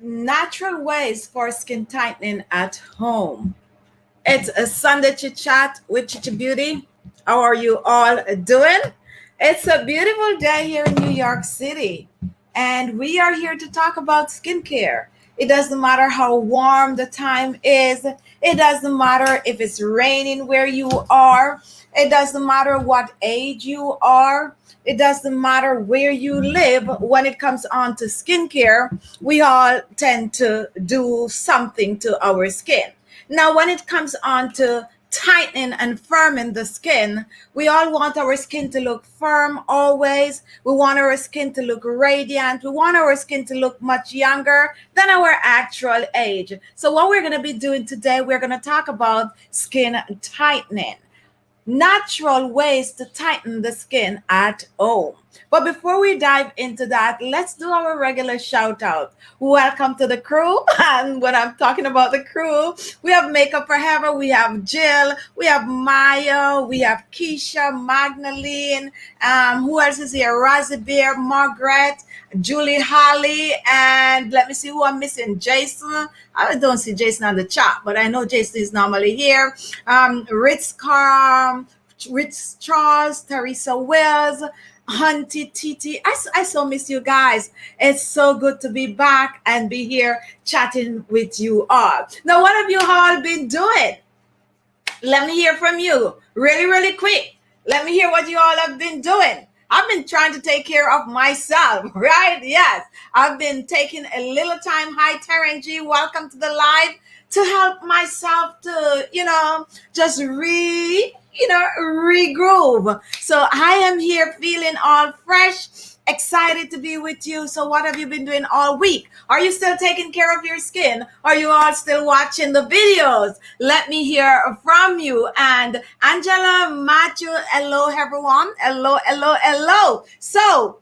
Natural ways for skin tightening at home. It's a Sunday chit chat with Chichi Beauty. How are you all doing? It's a beautiful day here in New York City, and we are here to talk about skincare. It doesn't matter how warm the time is, it doesn't matter if it's raining where you are, it doesn't matter what age you are. It doesn't matter where you live. When it comes on to skincare, we all tend to do something to our skin. Now, when it comes on to tightening and firming the skin, we all want our skin to look firm always. We want our skin to look radiant. We want our skin to look much younger than our actual age. So, what we're going to be doing today, we're going to talk about skin tightening, natural ways to tighten the skin at home. But before we dive into that, let's do our regular shout out. Welcome to the crew. And when I'm talking about the crew, we have Makeup Forever, we have Jill, we have Maya, we have Keisha, Magdalene, who else is here? Rosie Bear, Margaret, Julie Holly, and let me see who I'm missing. Jason. I don't see Jason on the chat, but I know Jason is normally here. Ritz Charles, Teresa Wells, Hunty Titi. I so miss you guys. It's so good to be back and be here chatting with you all. Now, what have you all been doing? Let me hear from you really, really quick. Let me hear what you all have been doing. I've been trying to take care of myself, right? Yes. I've been taking a little time. Hi, Terran G. Welcome to the live, to help myself to, just regroove. So I am here feeling all fresh, excited to be with you. So what have you been doing all week? Are you still taking care of your skin? Are you all still watching the videos? Let me hear from you. And Angela, Matthew, hello everyone. Hello, hello, hello. So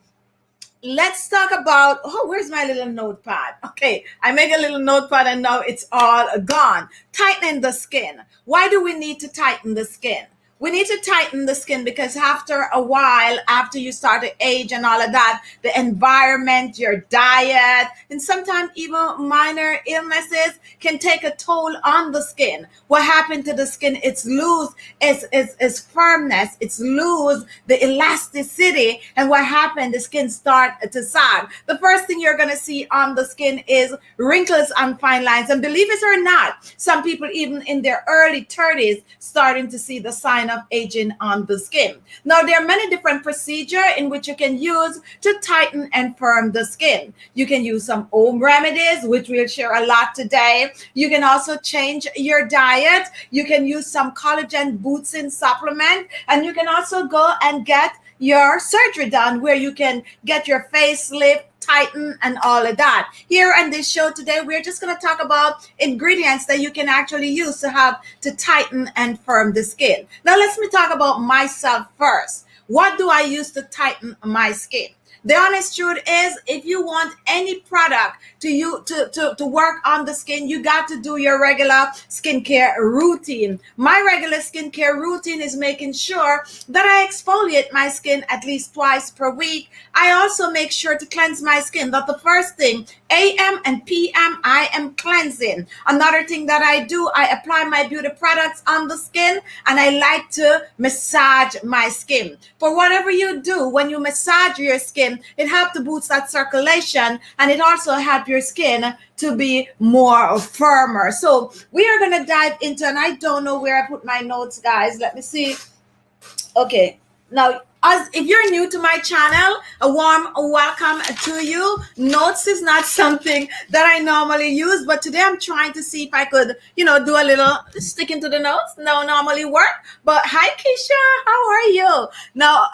let's talk about, where's my little notepad? Okay, I make a little notepad and now it's all gone. Tightening the skin. Why do we need to tighten the skin? We need to tighten the skin because after a while, after you start to age and all of that, the environment, your diet, and sometimes even minor illnesses can take a toll on the skin. What happened to the skin? It's lose its firmness. It's lose the elasticity. And what happened? The skin start to sag. The first thing you're going to see on the skin is wrinkles and fine lines. And believe it or not, some people even in their early 30s starting to see the sign of aging on the skin. Now, there are many different procedures in which you can use to tighten and firm the skin. You can use some home remedies, which we'll share a lot today. You can also change your diet. You can use some collagen boosting supplement, and you can also go and get your surgery done where you can get your facelift, tighten, and all of that. Here on this show today, we're just going to talk about ingredients that you can actually use to tighten and firm the skin. Now, let's me talk about myself first. What do I use to tighten my skin? The honest truth is, if you want any product to work on the skin, you got to do your regular skincare routine. My regular skincare routine is making sure that I exfoliate my skin at least twice per week. I also make sure to cleanse my skin. That's the first thing. AM and PM, I am cleansing. Another thing that I do, I apply my beauty products on the skin, and I like to massage my skin. For whatever you do, when you massage your skin, it helps to boost that circulation, and it also helps your skin to be more firmer. So we are going to dive into, and I don't know where I put my notes, guys. Let me see. Okay. Now, if you're new to my channel, a warm welcome to you. Notes is not something that I normally use, but today I'm trying to see if I could, do a little sticking to the notes. No, normally work. But hi, Keisha, how are you? Now,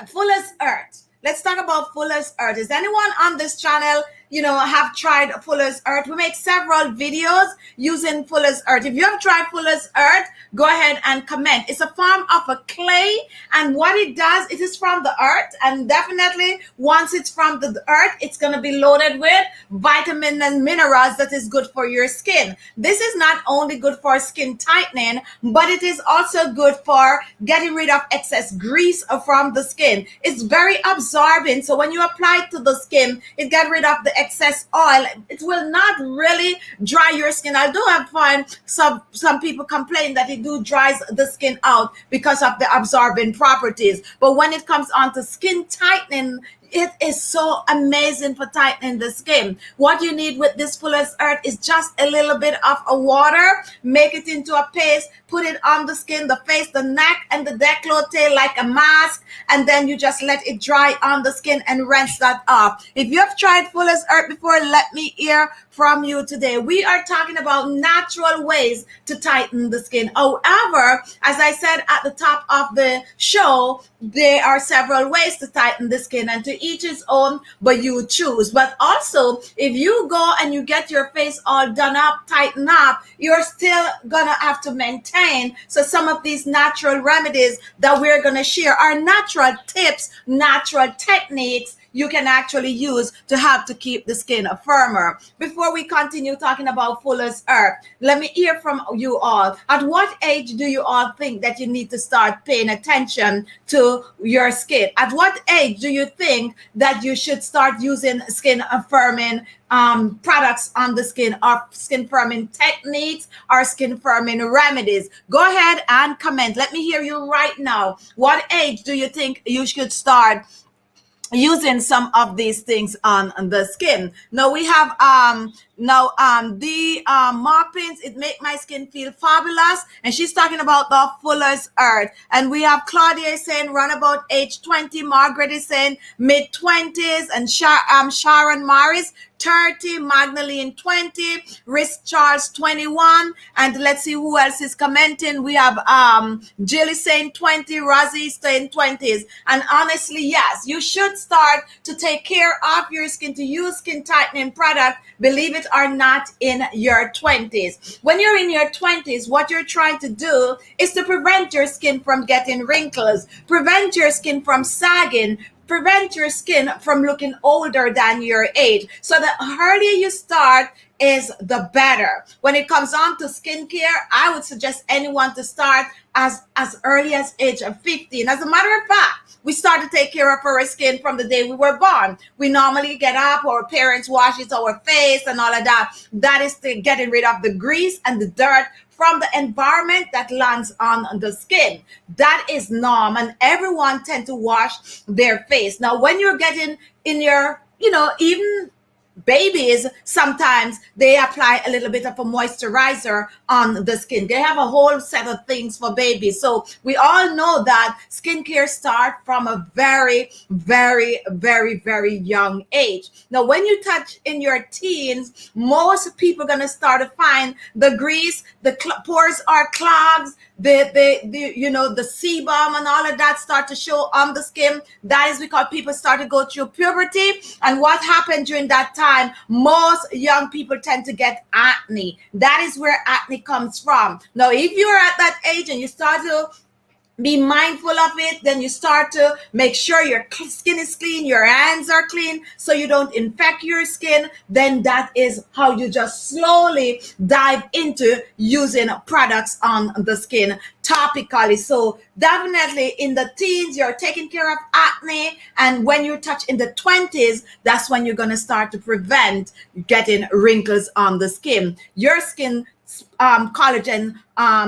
Fuller's Earth. Let's talk about Fuller's Earth. Is anyone on this channel, have tried Fuller's Earth? We make several videos using Fuller's Earth. If you have tried Fuller's Earth, go ahead and comment. It's a form of a clay, and what it does, it is from the earth, and definitely once it's from the earth, it's going to be loaded with vitamins and minerals that is good for your skin. This is not only good for skin tightening, but it is also good for getting rid of excess grease from the skin. It's very absorbent, so when you apply it to the skin, it gets rid of the excess oil, it will not really dry your skin. I do have find some people complain that it do dries the skin out because of the absorbing properties. But when it comes on to skin tightening, it is so amazing for tightening the skin. What you need with this Fuller's Earth is just a little bit of a water, make it into a paste, put it on the skin, the face, the neck, and the décolleté like a mask, and then you just let it dry on the skin and rinse that off. If you have tried Fuller's Earth before, let me hear from you today. We are talking about natural ways to tighten the skin. However, as I said at the top of the show, there are several ways to tighten the skin, and to each his own, but you choose. But also, if you go and you get your face all done up, tighten up, you're still gonna have to maintain. So some of these natural remedies that we're gonna share are natural tips, natural techniques you can actually use to help to keep the skin firmer. Before we continue talking about Fuller's Earth, let me hear from you all. At what age do you all think that you need to start paying attention to your skin? At what age do you think that you should start using skin firming products on the skin, or skin firming techniques, or skin firming remedies? Go ahead and comment. Let me hear you right now. What age do you think you should start using some of these things on the skin? Now we have the Marpins, it make my skin feel fabulous, and she's talking about the Fuller's Earth. And we have Claudia saying run about age 20, Margaret is saying mid-20s, and Sharon Morris 30, Magdalene 20, Risk Charles 21, and let's see who else is commenting. We have Jill is saying 20, Rosie is saying 20s. And honestly, yes, you should start to take care of your skin, to use skin tightening product, believe it or not, in your 20s. When you're in your 20s, what you're trying to do is to prevent your skin from getting wrinkles, prevent your skin from sagging, prevent your skin from looking older than your age. So the earlier you start is the better. When it comes on to skincare, I would suggest anyone to start as early as age of 15. As a matter of fact, we start to take care of our skin from the day we were born. We normally get up, our parents washes our face and all of that. That is to getting rid of the grease and the dirt from the environment that lands on the skin. That is norm, and everyone tend to wash their face. Now, when you're getting in your, even babies, sometimes they apply a little bit of a moisturizer on the skin. They have a whole set of things for babies. So we all know that skincare starts from a very, very, very, very young age. Now, when you touch in your teens, most people are going to start to find the grease, the pores are clogged, the sebum and all of that start to show on the skin. That is because people start to go through puberty. And what happened during that time, most young people tend to get acne. That is where acne comes from. Now, if you're at that age and you start to be mindful of it, then you start to make sure your skin is clean, your hands are clean, so you don't infect your skin. Then that is how you just slowly dive into using products on the skin topically. So definitely in the teens, you're taking care of acne, and when you touch in the 20s, that's when you're going to start to prevent getting wrinkles on the skin. Your skin collagen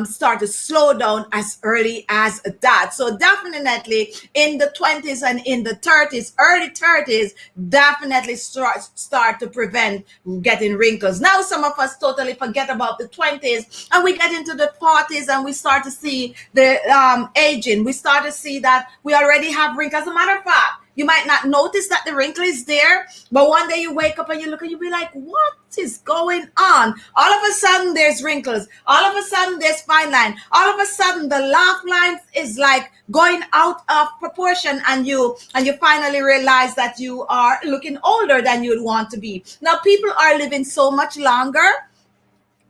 start to slow down as early as that. So definitely in the 20s and in the 30s, early 30s, definitely start to prevent getting wrinkles. Now some of us totally forget about the 20s, and we get into the 40s and we start to see the aging. We start to see that we already have wrinkles. As a matter of fact, you might not notice that the wrinkle is there, but one day you wake up and you look and you be like, what is going on? All of a sudden there's wrinkles. All of a sudden there's fine line. All of a sudden the laugh line is like going out of proportion, and you finally realize that you are looking older than you'd want to be. Now people are living so much longer.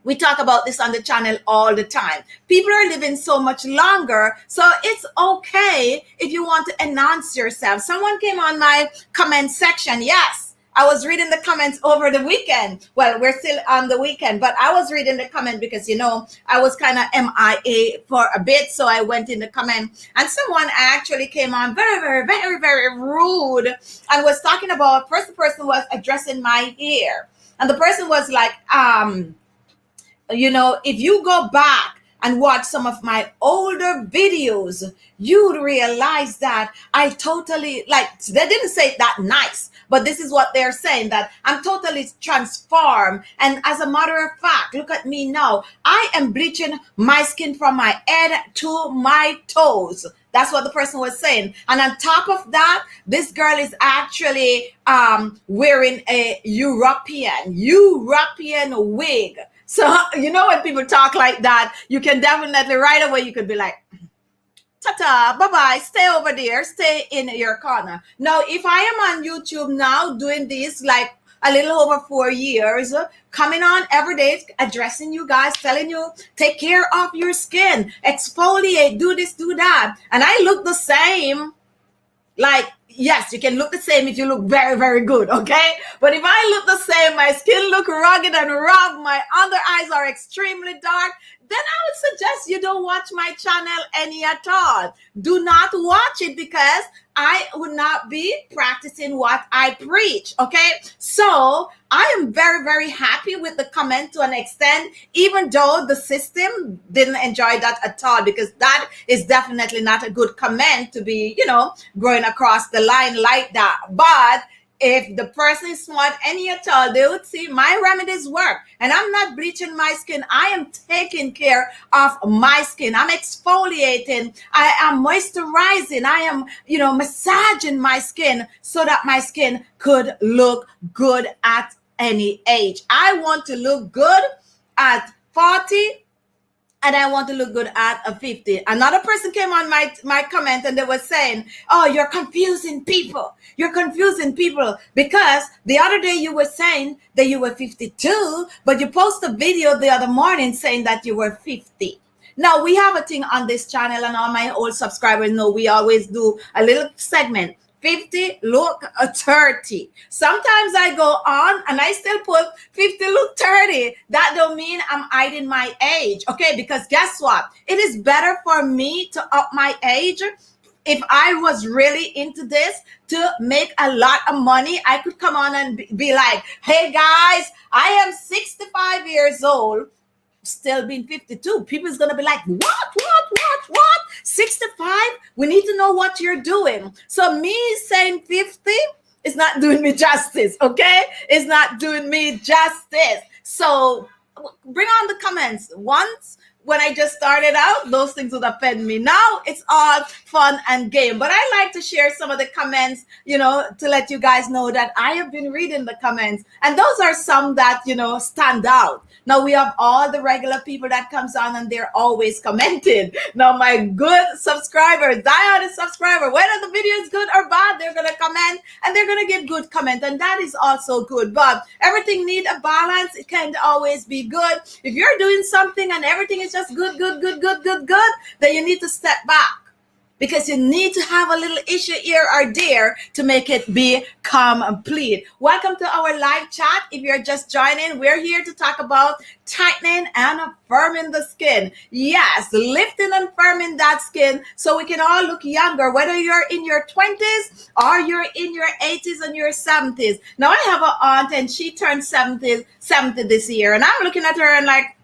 We talk about this on the channel all the time. People are living so much longer, so it's okay if you want to enhance yourself. Someone came on my comment section. Yes, I was reading the comments over the weekend. Well, we're still on the weekend, but I was reading the comment because, I was kind of MIA for a bit. So I went in the comment and someone actually came on very, very, very, very rude and was talking about, first the person was addressing my hair. And the person was like, if you go back and watch some of my older videos, you'd realize that I totally, like, they didn't say it that nice, but this is what they're saying, that I'm totally transformed. And as a matter of fact, look at me now. I am bleaching my skin from my head to my toes. That's what the person was saying. And on top of that, this girl is actually wearing a European wig. So, when people talk like that, you can definitely right away, you could be like, ta-ta, bye-bye, stay over there, stay in your corner. Now, if I am on YouTube now doing this like a little over 4 years, coming on every day, addressing you guys, telling you, take care of your skin, exfoliate, do this, do that. And I look the same. Like, yes, you can look the same if you look very, very good, okay? But if I look the same, my skin look rugged and rough, my under eyes are extremely dark, then I would suggest you don't watch my channel any at all. Do not watch it because I would not be practicing what I preach, okay? So I am very, very happy with the comment to an extent, even though the system didn't enjoy that at all, because that is definitely not a good comment to be, going across the line like that. But if the person is smart any at all, they would see my remedies work. And I'm not bleaching my skin. I am taking care of my skin. I'm exfoliating. I am moisturizing. I am, massaging my skin so that my skin could look good at any age. I want to look good at 40. And I want to look good at a 50. Another person came on my comment and they were saying, oh, you're confusing people. You're confusing people because the other day you were saying that you were 52, but you posted a video the other morning saying that you were 50. Now, we have a thing on this channel, and all my old subscribers know we always do a little segment. 50 look 30. Sometimes I go on and I still put 50 look 30. That don't mean I'm hiding my age, okay? Because guess what? It is better for me to up my age. If I was really into this to make a lot of money, I could come on and be like, hey guys, I am 65 years old, still being 52. People's gonna be like, what? 65? We need to know what you're doing. So me saying 50 is not doing me justice, okay? It's not doing me justice. So bring on the comments. Once, when I just started out, those things would offend me. Now it's all fun and game. But I like to share some of the comments, to let you guys know that I have been reading the comments. And those are some that, stand out. Now we have all the regular people that comes on and they're always commenting. Now my good subscribers, diehard subscriber, whether the video is good or bad, they're going to comment and they're going to give good comment. And that is also good. But everything needs a balance. It can't always be good. If you're doing something and everything is just good, then you need to step back. Because you need to have a little issue here or there to make it be complete. Welcome to our live chat. If you're just joining, we're here to talk about tightening and firming the skin. Yes, lifting and firming that skin so we can all look younger, whether you're in your 20s or you're in your 80s and your 70s. Now, I have an aunt and she turned 70 this year. And I'm looking at her and like,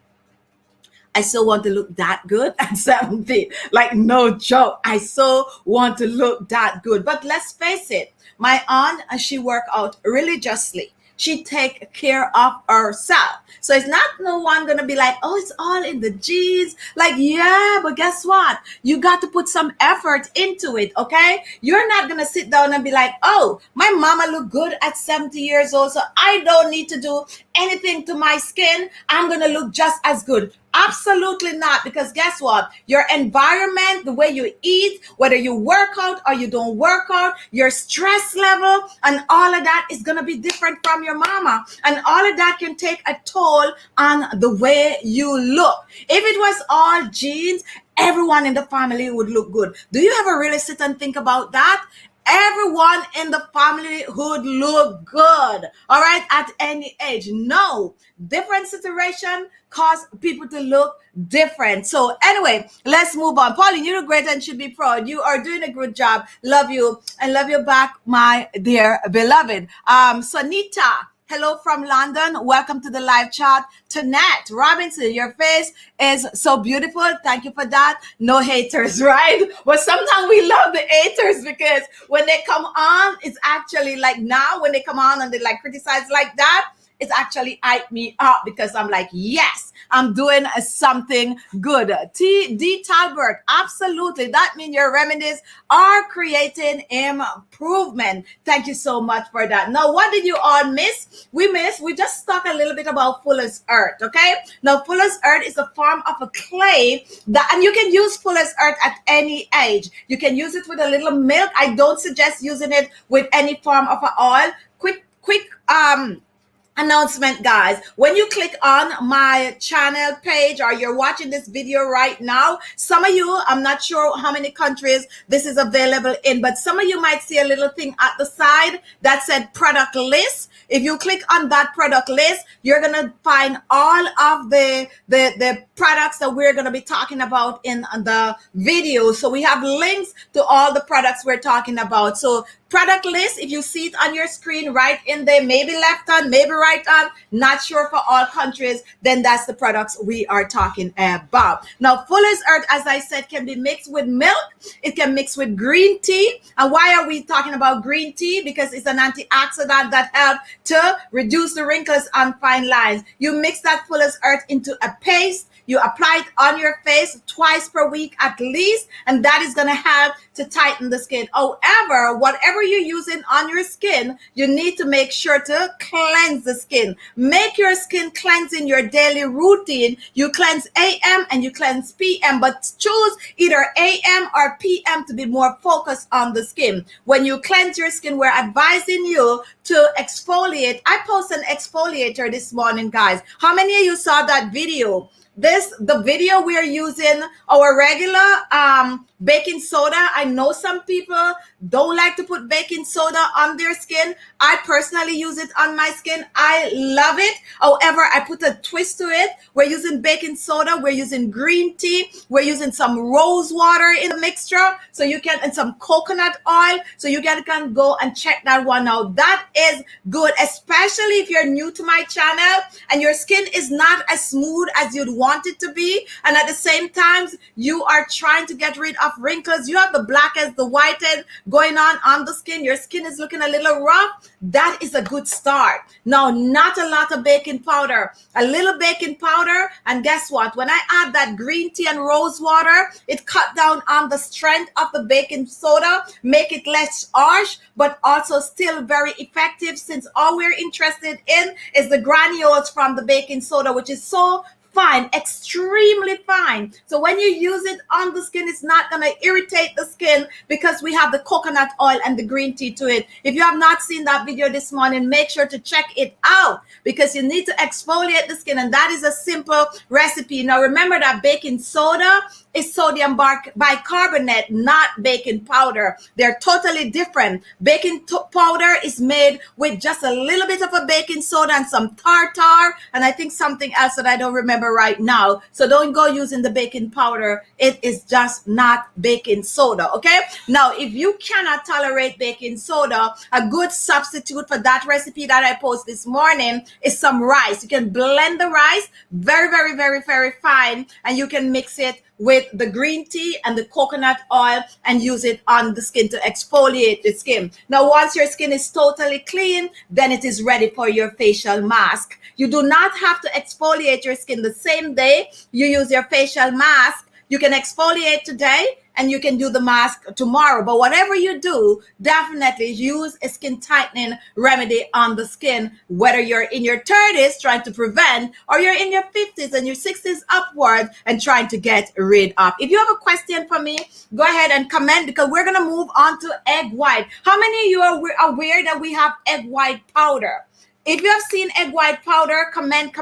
I so want to look that good at 70. Like, no joke. I so want to look that good. But let's face it, my aunt, she work out religiously. She take care of herself. So it's not no one going to be like, oh, it's all in the genes. Like, yeah, but guess what? You got to put some effort into it, okay? You're not going to sit down and be like, oh, my mama look good at 70 years old, so I don't need to do anything to my skin. I'm going to look just as good. Absolutely not, because guess what? Your environment, the way you eat, whether you work out or you don't work out, your stress level and all of that is going to be different from your mama. And all of that can take a toll on the way you look. If it was all genes, everyone in the family would look good. Do you ever really sit and think about that? everyone in the family would look good, all right, at any age. No, different situation cause people to look different. So anyway, let's move on. Pauline, you look great and should be proud. You are doing a good job. Love you and love you back, my dear beloved. Sonita, hello from London. Welcome to the live chat. Tanette Robinson, your face is so beautiful. Thank you for that. No haters, right? But sometimes we love the haters because when they come on, it's actually like now when they come on and they like criticize like that, it's actually hype me up because I'm like, yes, I'm doing something good. D. Talbert, absolutely. That means your remedies are creating improvement. Thank you so much for that. Now, what did you all miss? We just talked a little bit about Fuller's Earth, okay? Now, Fuller's Earth is a form of a clay that, and you can use Fuller's Earth at any age. You can use it with a little milk. I don't suggest using it with any form of an oil. Quick, announcement, guys. When you click on my channel page or you're watching this video right now, some of you, I'm not sure how many countries this is available in, but some of you might see a little thing at the side that said product list. If you click on that product list, you're going to find all of the products that we're going to be talking about in the video. So we have links to all the products we're talking about. So product list, if you see it on your screen right in there, maybe left on, maybe right on, not sure for all countries, then that's the products we are talking about. Now, Fuller's Earth, as I said, can be mixed with milk. It can mix with green tea. And why are we talking about green tea? Because it's an antioxidant that helps to reduce the wrinkles and fine lines. You mix that Fuller's Earth into a paste. You apply it on your face twice per week at least, and that is going to help to tighten the skin. However, whatever you're using on your skin, you need to make sure to cleanse the skin. Make your skin cleansing your daily routine. You cleanse AM and you cleanse PM, but choose either AM or PM to be more focused on the skin. When you cleanse your skin, we're advising you to exfoliate. I posted an exfoliator this morning, guys. How many of you saw that video? The video we are using our regular baking soda. I know some people don't like to put baking soda on their skin. I personally use it on my skin. I love it. However, I put a twist to it. We're using baking soda. We're using green tea. We're using some rose water in the mixture. So you can, and some coconut oil. So you can go and check that one out. That is good, especially if you're new to my channel and your skin is not as smooth as you'd want it to be. And at the same time, you are trying to get rid of wrinkles. You have the blackheads, the whitehead going on the skin. Your skin is looking a little rough. That is a good start. Now, not a lot of baking powder, a little baking powder. And guess what? When I add that green tea and rose water, it cut down on the strength of the baking soda, make it less harsh, but also still very effective, since all we're interested in is the granules from the baking soda, which is so fine, extremely fine. So when you use it on the skin, it's not going to irritate the skin because we have the coconut oil and the green tea to it. If you have not seen that video this morning, make sure to check it out because you need to exfoliate the skin, and that is a simple recipe. Now remember that baking soda is sodium bicarbonate, not baking powder. They're totally different. Baking powder is made with just a little bit of a baking soda and some tartar, and I think something else that I don't remember right now. So don't go using the baking powder. It is just not baking soda, okay? Now, if you cannot tolerate baking soda, a good substitute for that recipe that I posted this morning is some rice. You can blend the rice very, very, very, very fine, and you can mix it with the green tea and the coconut oil and use it on the skin to exfoliate the skin. Now, once your skin is totally clean, then it is ready for your facial mask. You do not have to exfoliate your skin the same day you use your facial mask. You can exfoliate today and you can do the mask tomorrow. But whatever you do, definitely use a skin tightening remedy on the skin, whether you're in your 30s trying to prevent, or you're in your 50s and your 60s upward and trying to get rid of. If you have a question for me, go ahead and comment, because we're going to move on to egg white. How many of you are aware that we have egg white powder? If you have seen egg white powder, comment.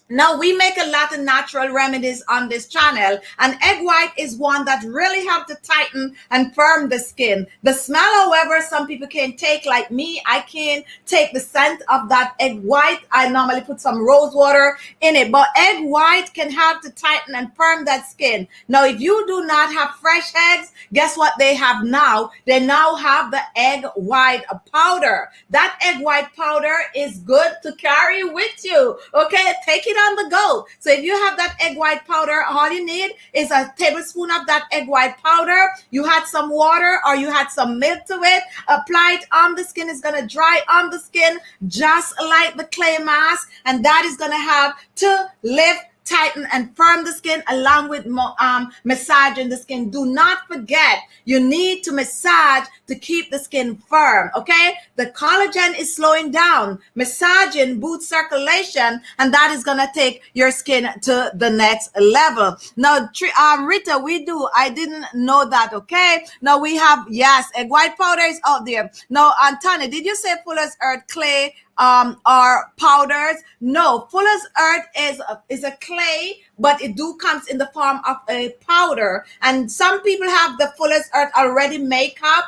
Now, we make a lot of natural remedies on this channel, and egg white is one that really help to tighten and firm the skin. The smell, however, some people can't take, like me. I can't take the scent of that egg white. I normally put some rose water in it, but egg white can help to tighten and firm that skin. Now, if you do not have fresh eggs, guess what they have now? They now have the egg white powder. That egg white powder is good to carry with you. Okay, take it on the go. So if you have that egg white powder, all you need is a tablespoon of that egg white powder. You had some water or you had some milk to it. Apply it on the skin. It's going to dry on the skin just like the clay mask, and that is going to have to lift, tighten, and firm the skin along with massaging the skin. Do not forget, you need to massage to keep the skin firm. Okay, the collagen is slowing down. Massaging boosts circulation, and that is gonna take your skin to the next level. Now, Rita, I didn't know that. Okay, now we have, yes, egg white powder is out there. Now, Antonia, did you say Fuller's Earth clay or powders? No, Fuller's Earth is a clay, but it comes in the form of a powder. And some people have the Fuller's Earth already makeup,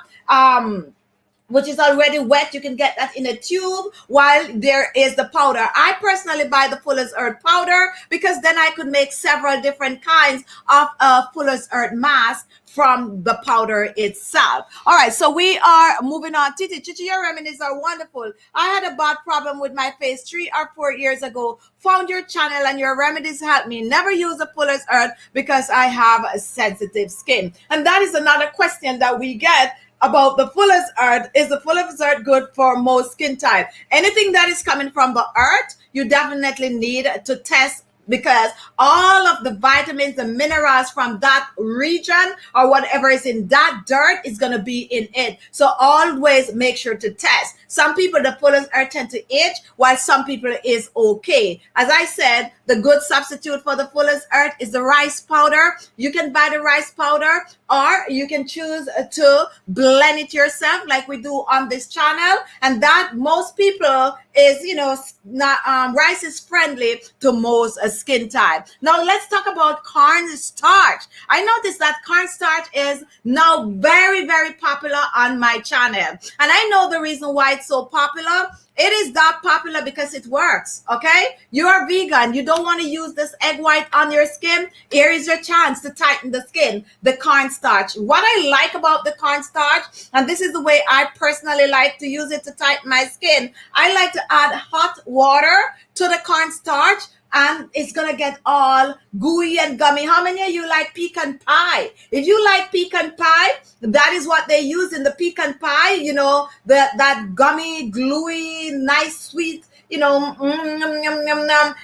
which is already wet. You can get that in a tube, while there is the powder. I personally buy the Fuller's Earth powder because then I could make several different kinds of Fuller's Earth mask from the powder itself. All right, so we are moving on. Chichi, your remedies are wonderful. I had a bad problem with my face 3 or 4 years ago. Found your channel and your remedies helped me. Never use the Fuller's Earth because I have a sensitive skin. And that is another question that we get about the Fuller's Earth. Is the Fuller's Earth good for most skin type? Anything that is coming from the earth, you definitely need to test, because all of the vitamins and minerals from that region or whatever is in that dirt is going to be in it. So always make sure to test. Some people, the Fuller's Earth tend to itch, while some people is okay. As I said, the good substitute for the Fuller's Earth is the rice powder. You can buy the rice powder, or you can choose to blend it yourself like we do on this channel. And that most people is, not, rice is friendly to most skin type. Now let's talk about cornstarch. I noticed that cornstarch is now very, very popular on my channel. And I know the reason why it's so popular. It is that popular because it works. Okay, you are vegan, you don't want to use this egg white on your skin. Here is your chance to tighten the skin. The cornstarch. What I like about the cornstarch, and this is the way I personally like to use it to tighten my skin, I like to add hot water to the cornstarch, and it's gonna get all gooey and gummy. How many of you like pecan pie? If you like pecan pie, that is what they use in the pecan pie. That gummy, gluey, nice, sweet,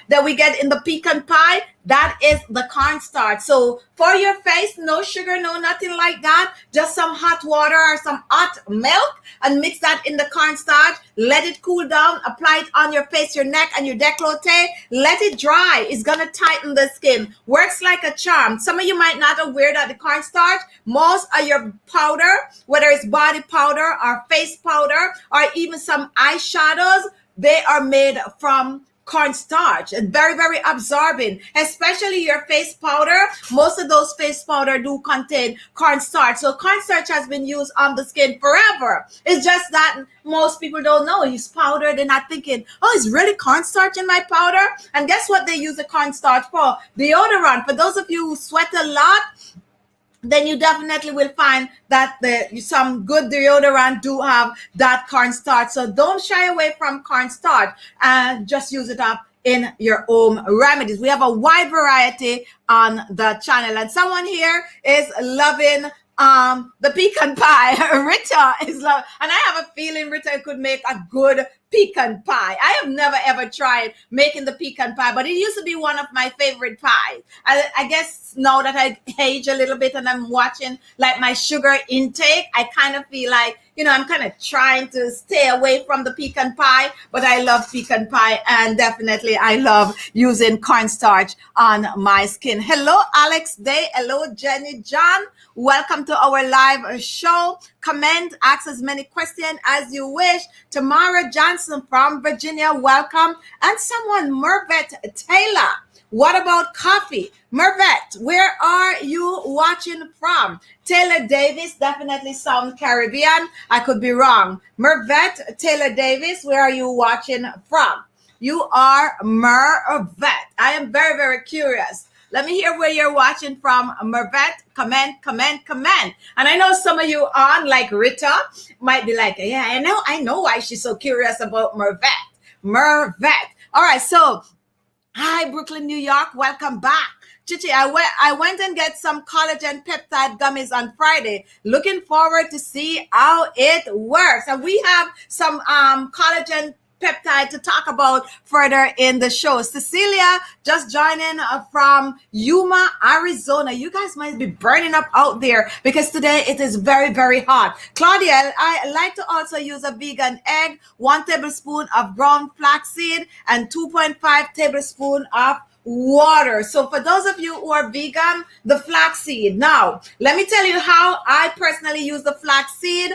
that we get in the pecan pie. That is the cornstarch. So for your face, no sugar, no nothing like that. Just some hot water or some hot milk, and mix that in the cornstarch. Let it cool down. Apply it on your face, your neck, and your décolleté. Let it dry. It's gonna tighten the skin. Works like a charm. Some of you might not be aware that the cornstarch, most of your powder, whether it's body powder or face powder or even some eyeshadows, they are made from cornstarch, and very, very absorbing, especially your face powder. Most of those face powder do contain cornstarch. So cornstarch has been used on the skin forever. It's just that most people don't know it's powder. They're not thinking, oh, it's really cornstarch in my powder. And guess what they use the cornstarch for? Deodorant. For those of you who sweat a lot, then you definitely will find that some good deodorant do have that cornstarch. So don't shy away from cornstarch, and just use it up in your home remedies. We have a wide variety on the channel, and someone here is loving the pecan pie. Rita is loving, and I have a feeling Rita could make a good pecan pie. I have never ever tried making the pecan pie, but it used to be one of my favorite pies. I guess now that I age a little bit and I'm watching like my sugar intake, I kind of feel like, I'm kind of trying to stay away from the pecan pie, but I love pecan pie, and definitely I love using cornstarch on my skin. Hello, Alex Day. Hello, Jenny John. Welcome to our live show. Comment, ask as many questions as you wish. Tamara Johnson Johnson from Virginia, welcome. And someone, Mervet Taylor. What about coffee? Mervet, where are you watching from? Taylor Davis, definitely sound Caribbean. I could be wrong. Mervet Taylor Davis, where are you watching from? You are Mervet. I am very, very curious. Let me hear where you're watching from, Mervet. Comment. And I know some of you on, like Rita, might be like, yeah, I know why she's so curious about Mervet. Mervet. All right, so hi, Brooklyn, New York. Welcome back. Chichi, I went and get some collagen peptide gummies on Friday. Looking forward to see how it works. And we have some collagen peptide to talk about further in the show. Cecilia just joining from Yuma, Arizona. You guys might be burning up out there because today it is very, very hot. Claudia, I like to also use a vegan egg, 1 tablespoon of brown flaxseed, and 2.5 tablespoon of water. So for those of you who are vegan, the flaxseed. Now, let me tell you how I personally use the flaxseed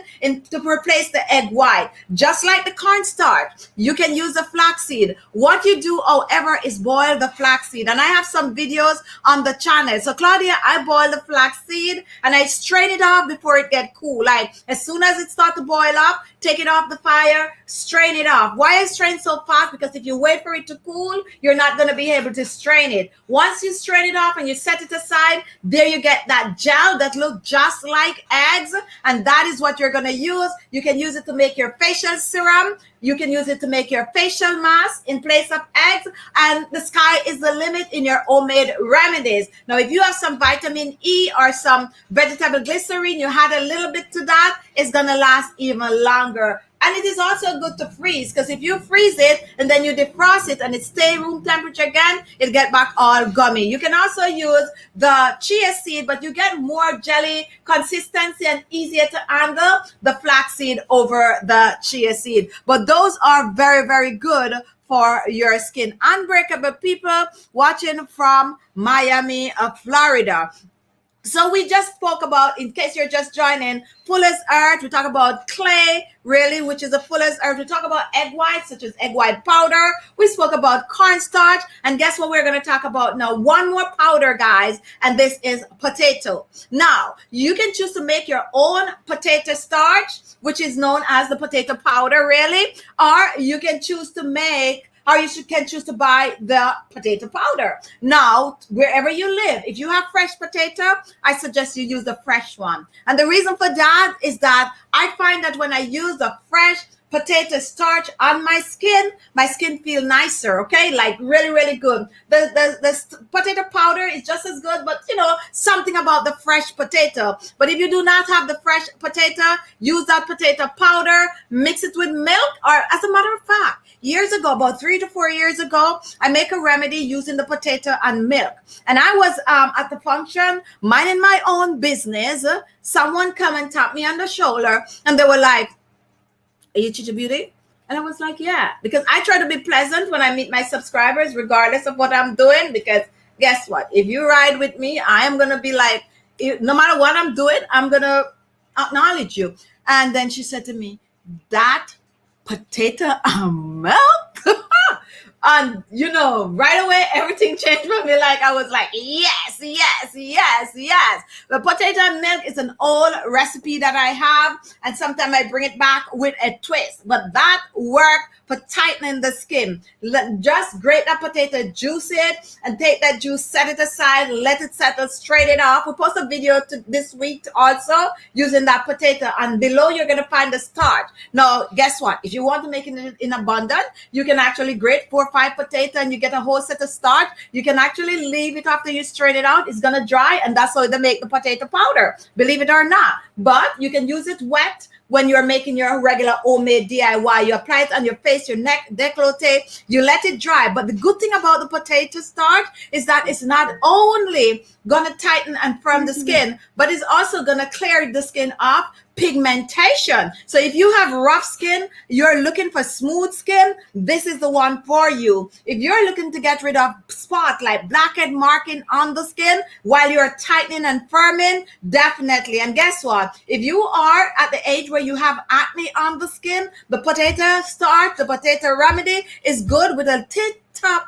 to replace the egg white. Just like the cornstarch, you can use the flaxseed. What you do, however, is boil the flaxseed. And I have some videos on the channel. So Claudia, I boil the flaxseed and I strain it off before it gets cool. Like as soon as it starts to boil up, take it off the fire, strain it off. Why I strain so fast? Because if you wait for it to cool, you're not going to be able to strain it. Once you strain it off and you set it aside, there you get that gel that looks just like eggs. And that is what you're going to use. You can use it to make your facial serum. You can use it to make your facial mask in place of eggs. And the sky is the limit in your homemade remedies. Now, if you have some vitamin E or some vegetable glycerin, you add a little bit to that, it's going to last even longer. And it is also good to freeze, because if you freeze it and then you defrost it and it stay room temperature again, it get back all gummy. You can also use the chia seed, but you get more jelly consistency and easier to handle the flaxseed over the chia seed. But those are very, very good for your skin. Unbreakable people watching from Miami, Florida. So we just spoke about, in case you're just joining, Fuller's Earth. We talk about clay, really, which is a Fuller's Earth. We talk about egg whites, such as egg white powder. We spoke about cornstarch. And guess what we're going to talk about now? One more powder, guys, and this is potato. Now, you can choose to make your own potato starch, which is known as the potato powder, really, or you can choose to make, or you can choose to buy the potato powder. Now, wherever you live, if you have fresh potato, I suggest you use the fresh one. And the reason for that is that I find that when I use the fresh potato starch on my skin feel nicer, okay? Like really, really good. The potato powder is just as good, but you know, something about the fresh potato. But if you do not have the fresh potato, use that potato powder, mix it with milk, or as a matter of fact, years ago, about 3 to 4 years ago, I make a remedy using the potato and milk. And I was at the function, minding my own business. Someone come and tap me on the shoulder and they were like, "Are you khichibeauty?" And I was like, yeah, because I try to be pleasant when I meet my subscribers, regardless of what I'm doing, because guess what? If you ride with me, I am going to be like, no matter what I'm doing, I'm going to acknowledge you. And then she said to me, "That potato and milk?" And, you know, right away, everything changed for me. Like, I was like, yes. The potato and milk is an old recipe that I have. And sometimes I bring it back with a twist. But that worked for tightening the skin. Just grate that potato, juice it, and take that juice, set it aside, let it settle, straight it off. We post a video this week also using that potato. And below, you're going to find the starch. Now, guess what? If you want to make it in abundance, you can actually grate 4 or 5 potato and you get a whole set of starch. You can actually leave it after you strain it out. It's going to dry, and that's how they make the potato powder, believe it or not. But you can use it wet when you're making your regular homemade DIY. You apply it on your face, your neck, décolleté, you let it dry. But the good thing about the potato starch is that it's not only going to tighten and firm the skin, but it's also going to clear the skin off, pigmentation. So if you have rough skin, you're looking for smooth skin, this is the one for you. If you're looking to get rid of spot like blackhead marking on the skin while you're tightening and firming, definitely. And guess what? If you are at the age where you have acne on the skin, the potato starch, the potato remedy is good with a top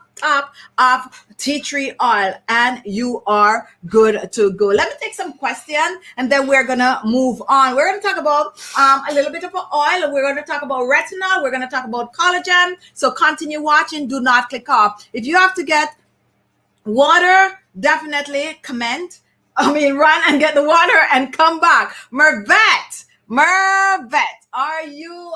of tea tree oil, and you are good to go. Let me take some questions and then we're gonna move on. We're gonna talk about a little bit of oil. We're gonna talk about retinol. We're gonna talk about collagen. So continue watching. Do not click off. If you have to get water, definitely comment. Run and get the water and come back. Mervet, are you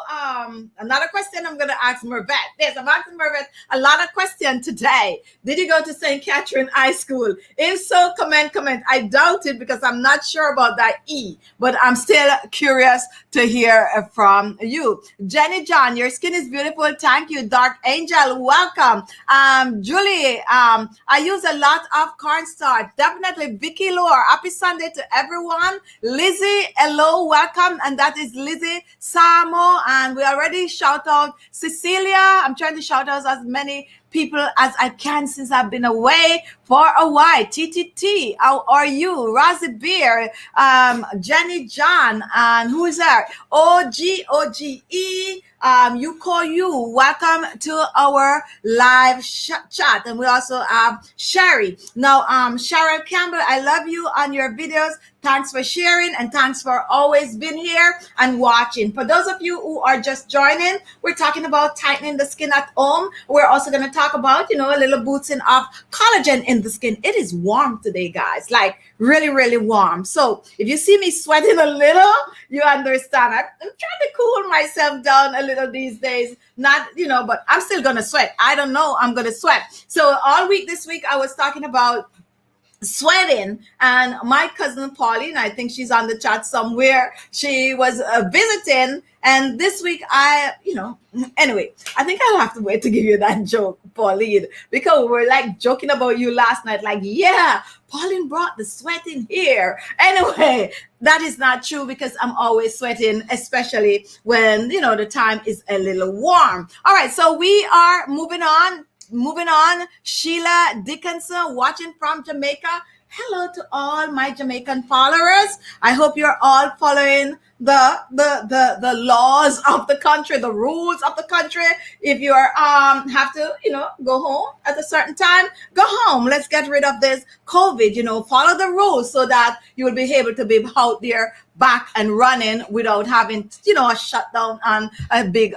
another question I'm gonna ask Mervet? Yes, I'm asking Mervet a lot of questions today. Did you go to St. Catherine High School? If so, comment. I doubt it because I'm not sure about that E, but I'm still curious to hear from you. Jenny John, your skin is beautiful. Thank you. Dark Angel, welcome. Julie, I use a lot of cornstarch. Definitely. Vicky Lore, happy Sunday to everyone. Lizzie, hello, welcome. And that is Lizzie Samo, and we already shout out Cecilia. I'm trying to shout out as many people as I can since I've been away for a while. TTT, how are you? Rosie Beer, Jenny John, and who is there? OGE, you call you. Welcome to our live chat. And we also have Sherry. Now, Cheryl Campbell, I love you on your videos. Thanks for sharing and thanks for always being here and watching. For those of you who are just joining, we're talking about tightening the skin at home. We're also going to talk about, a little boosting of collagen in the skin. It is warm today, guys, like really, really warm. So if you see me sweating a little, you understand. I'm trying to cool myself down a little these days. Not, but I'm still going to sweat. I don't know. I'm going to sweat. So all week this week, I was talking about sweating, and my cousin Pauline, I think she's on the chat somewhere, she was visiting, and this week anyway, I think I'll have to wait to give you that joke, Pauline, because we were like joking about you last night, like, yeah, Pauline brought the sweat in here. Anyway, that is not true because I'm always sweating, especially when the time is a little warm. All right, so we are moving on. Sheila Dickinson, watching from Jamaica. Hello to all my Jamaican followers. I hope you're all following the laws of the country, the rules of the country. If you are have to go home at a certain time, go home. Let's get rid of this COVID. Follow the rules so that you will be able to be out there back and running without having a shutdown on a big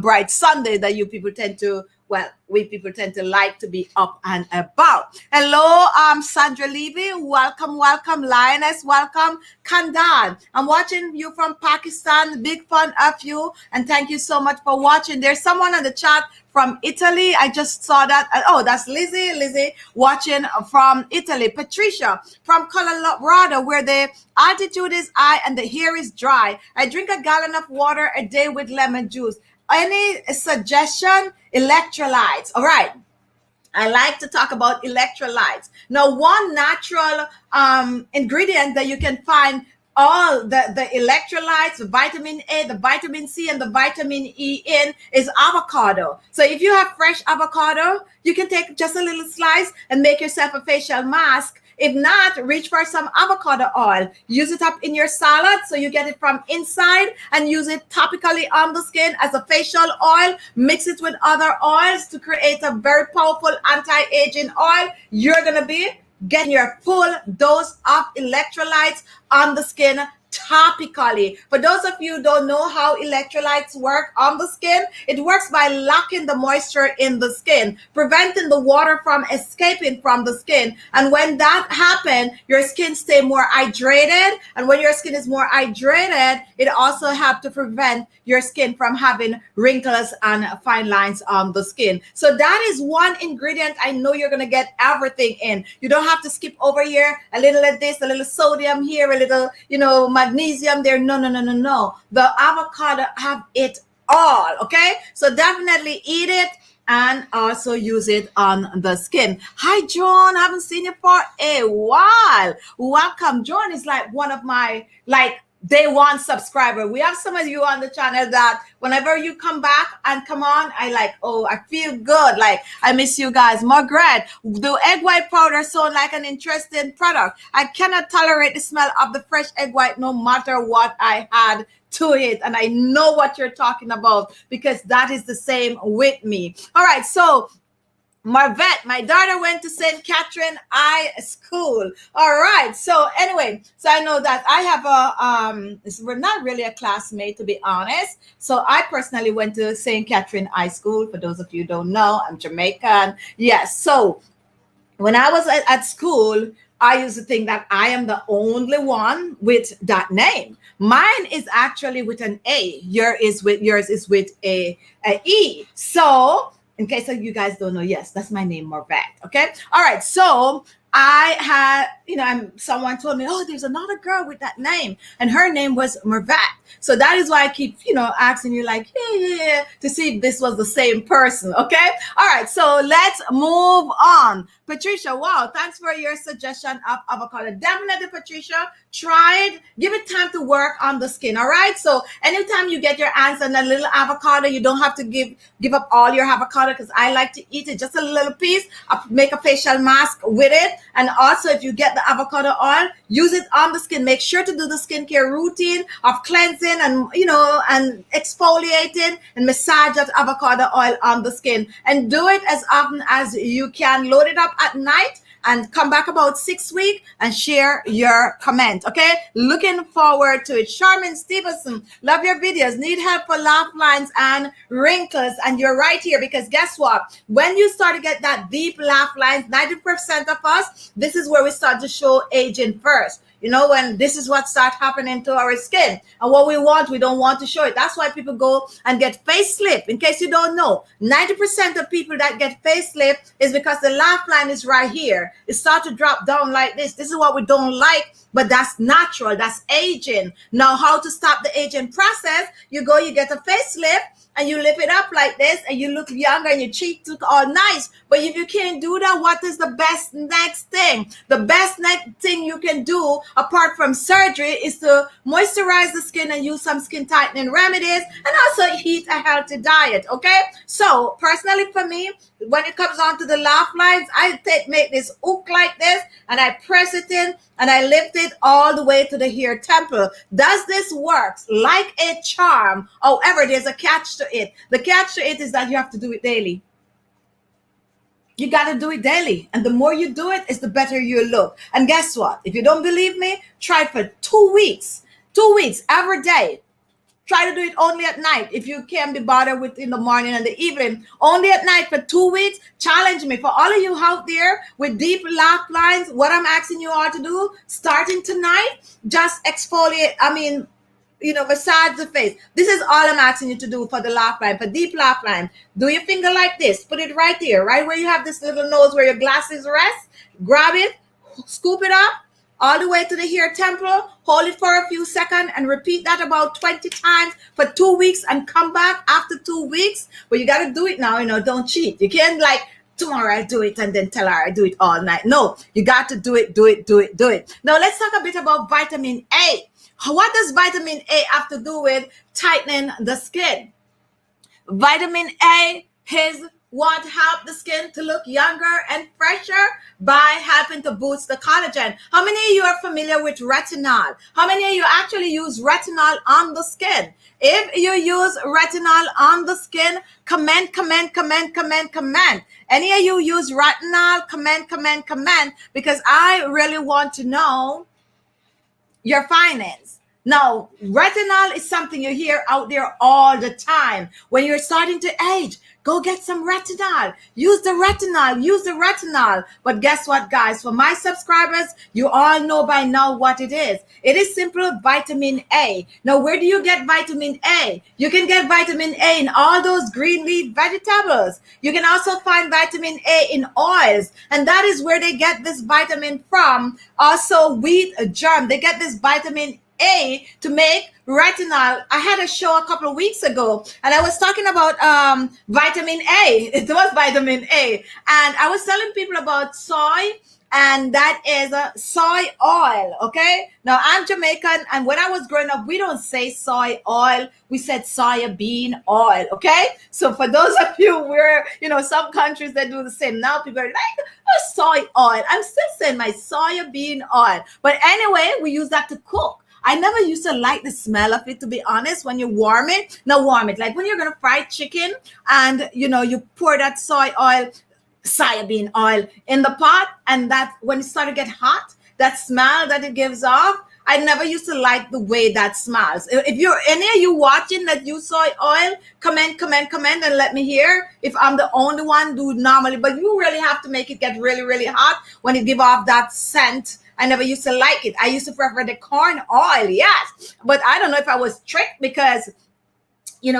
bright Sunday that you people tend to. Well, we people tend to like to be up and about. Hello, Sandra Levy. Welcome. Lioness, welcome. Kandan, I'm watching you from Pakistan. Big fan of you. And thank you so much for watching. There's someone on the chat from Italy. I just saw that. Oh, that's Lizzie. Lizzie watching from Italy. Patricia from Colorado, where the altitude is high and the hair is dry. I drink a gallon of water a day with lemon juice. Any suggestion? Electrolytes. All right. I like to talk about electrolytes. Now, one natural ingredient that you can find all the electrolytes, the vitamin A, the vitamin C, and the vitamin E in is avocado. So if you have fresh avocado, you can take just a little slice and make yourself a facial mask. If not, reach for some avocado oil. Use it up in your salad so you get it from inside and use it topically on the skin as a facial oil. Mix it with other oils to create a very powerful anti-aging oil. You're going to be getting your full dose of electrolytes on the skin topically. For those of you who don't know how electrolytes work on the skin, it works by locking the moisture in the skin, preventing the water from escaping from the skin. And when that happens, your skin stay more hydrated. And when your skin is more hydrated, it also helps to prevent your skin from having wrinkles and fine lines on the skin. So that is one ingredient I know you're going to get everything in. You don't have to skip over here, a little of this, a little sodium here, a little, magnesium there. No. The avocado have it all. Okay. So definitely eat it and also use it on the skin. Hi, John. I haven't seen you for a while. Welcome. John is like one of my day one subscriber. We have some of you on the channel that whenever you come back and come on, I feel good. Like, I miss you guys. Margaret, the egg white powder sound like an interesting product. I cannot tolerate the smell of the fresh egg white no matter what I had to it. And I know what you're talking about because that is the same with me. All right, so Marvette, my daughter went to St. Catherine High School. All right. So anyway, so I know that I have we're not really a classmate, to be honest. So I personally went to St. Catherine High School. For those of you who don't know, I'm Jamaican. Yes. So when I was at school, I used to think that I am the only one with that name. Mine is actually with an A. Yours is with a E. So in case you guys don't know, yes, that's my name, Marvette. Okay. All right. So I had, and someone told me, oh, there's another girl with that name, and her name was Marvette. So that is why I keep, asking you like, yeah, to see if this was the same person. Okay. All right. So let's move on. Patricia, wow, thanks for your suggestion of avocado. Definitely, Patricia, try it. Give it time to work on the skin. All right. So anytime you get your hands on a little avocado, you don't have to give up all your avocado, because I like to eat it just a little piece. I'll make a facial mask with it. And also, if you get the avocado oil, use it on the skin. Make sure to do the skincare routine of cleansing and and exfoliating and massage that avocado oil on the skin. And do it as often as you can. Load it up at night and come back about 6 weeks and share your comment. Okay, looking forward to it. Charmin Stevenson, love your videos. Need help for laugh lines and wrinkles, and you're right here, because guess what? When you start to get that deep laugh lines, 90% of us, this is where we start to show aging first. When this is what starts happening to our skin, and what we don't want to show it. That's why people go and get facelift. In case you don't know, 90% of people that get facelift is because the laugh line is right here. It starts to drop down like this. This is what we don't like, but that's natural. That's aging. Now, how to stop the aging process? You get a facelift, and you lift it up like this, and you look younger, and your cheeks look all nice. But if you can't do that, what is the best next thing? The best next thing you can do, apart from surgery, is to moisturize the skin and use some skin tightening remedies, and also eat a healthy diet. Okay. So personally, for me, when it comes on to the laugh lines, I make this hook like this, and I press it in, and I lift it all the way to the hair temple. Does this work like a charm? However, there's a catch to it. The catch to it is that you have to do it daily. You got to do it daily. And the more you do it, is the better you look. And guess what? If you don't believe me, try it for 2 weeks. 2 weeks, every day. Try to do it only at night. If you can't be bothered with in the morning and the evening, only at night for 2 weeks. Challenge me. For all of you out there with deep laugh lines, what I'm asking you all to do, starting tonight, just exfoliate. Massage the face. This is all I'm asking you to do for the laugh line, for deep laugh line. Do your finger like this. Put it right there, right where you have this little nose where your glasses rest. Grab it, scoop it up, all the way to the hair temple. Hold it for a few seconds and repeat that about 20 times for 2 weeks, and come back after 2 weeks. But you got to do it now. Don't cheat. You can't tomorrow I do it and then tell her I do it all night. No, you got to do it. Now let's talk a bit about vitamin A. What does vitamin A have to do with tightening the skin? Vitamin A is what help the skin to look younger and fresher by helping to boost the collagen. How many of you are familiar with retinol? How many of you actually use retinol on the skin? If you use retinol on the skin, comment. Any of you use retinol, comment, because I really want to know your findings. Now, retinol is something you hear out there all the time. When you're starting to age, go get some retinol. Use the retinol. But guess what, guys? For my subscribers, you all know by now what it is. It is simple vitamin A. Now, where do you get vitamin A? You can get vitamin A in all those green leaf vegetables. You can also find vitamin A in oils. And that is where they get this vitamin from. Also, wheat germ. They get this vitamin A to make retinol. I had a show a couple of weeks ago, and I was talking about vitamin A. It was vitamin A, and I was telling people about soy and that is soy oil. Okay, now I'm Jamaican, and when I was growing up, we don't say soy oil, we said soya bean oil. Okay, so for those of you where some countries that do the same, now people are like, oh, soy oil. I'm still saying my soya bean oil, but anyway, we use that to cook. I never used to like the smell of it, to be honest. When you warm it, now warm it like when you're gonna fry chicken, and you pour that soya bean oil in the pot, and that when it started to get hot, that smell that it gives off, I never used to like the way that smells. If you're any of you watching that use soy oil, comment, and let me hear if I'm the only one do normally. But you really have to make it get really, really hot when it give off that scent. I never used to like it. I used to prefer the corn oil, yes. But I don't know if I was tricked because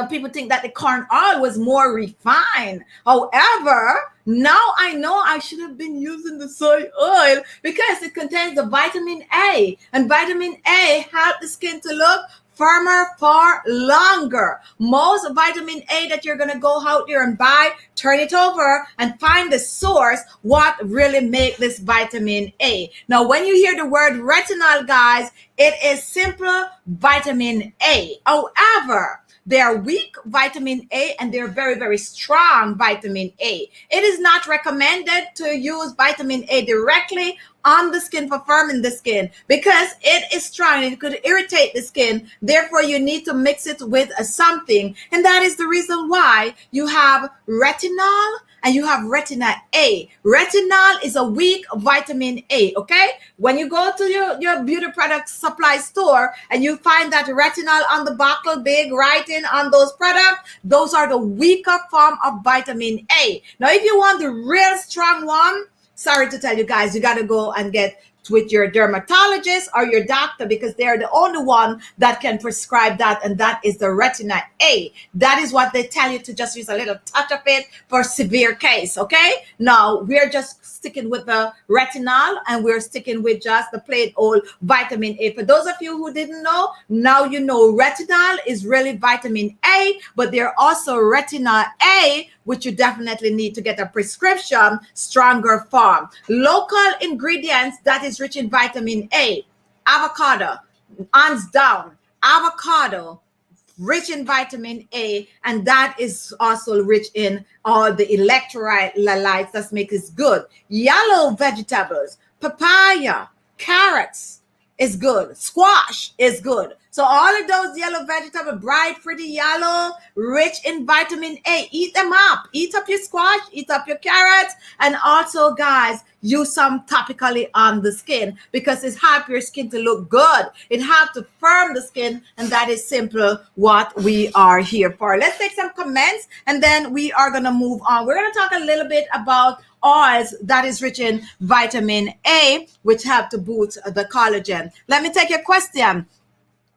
people think that the corn oil was more refined. However, now I know I should have been using the soy oil because it contains the vitamin A, and vitamin A helps the skin to look firmer for longer. Most vitamin A that you're going to go out there and buy, turn it over and find the source, what really make this vitamin A. Now, when you hear the word retinol, guys, it is simple vitamin A. However, they are weak vitamin A and they're very, very strong vitamin A. It is not recommended to use vitamin A directly on the skin for firming the skin because it is strong and it could irritate the skin. Therefore, you need to mix it with something. And that is the reason why you have retinol and you have retinol A. Retinol is a weak vitamin A, okay? When you go to your beauty product supply store and you find that retinol on the bottle, big writing on those products, those are the weaker form of vitamin A. Now, if you want the real strong one, sorry to tell you guys, you got to go and get with your dermatologist or your doctor because they're the only one that can prescribe that, and that is the retinol A. That is what they tell you to just use a little touch of it for severe case, okay? Now, we're just sticking with the retinol and we're sticking with just the plain old vitamin A. For those of you who didn't know, now you know retinol is really vitamin A, but there are also retinol A, which you definitely need to get a prescription, stronger form. Local ingredients that is rich in vitamin A. Avocado, hands down, avocado, rich in vitamin A, and that is also rich in all the electrolytes that make it good. Yellow vegetables, papaya, carrots is good. Squash is good. So all of those yellow vegetables, bright, pretty yellow, rich in vitamin A, eat them up. Eat up your squash, eat up your carrots, and also, guys, use some topically on the skin because it helps your skin to look good. It helps to firm the skin, and that is simple what we are here for. Let's take some comments, and then we are going to move on. We're going to talk a little bit about oils that is rich in vitamin A, which help to boost the collagen. Let me take your question.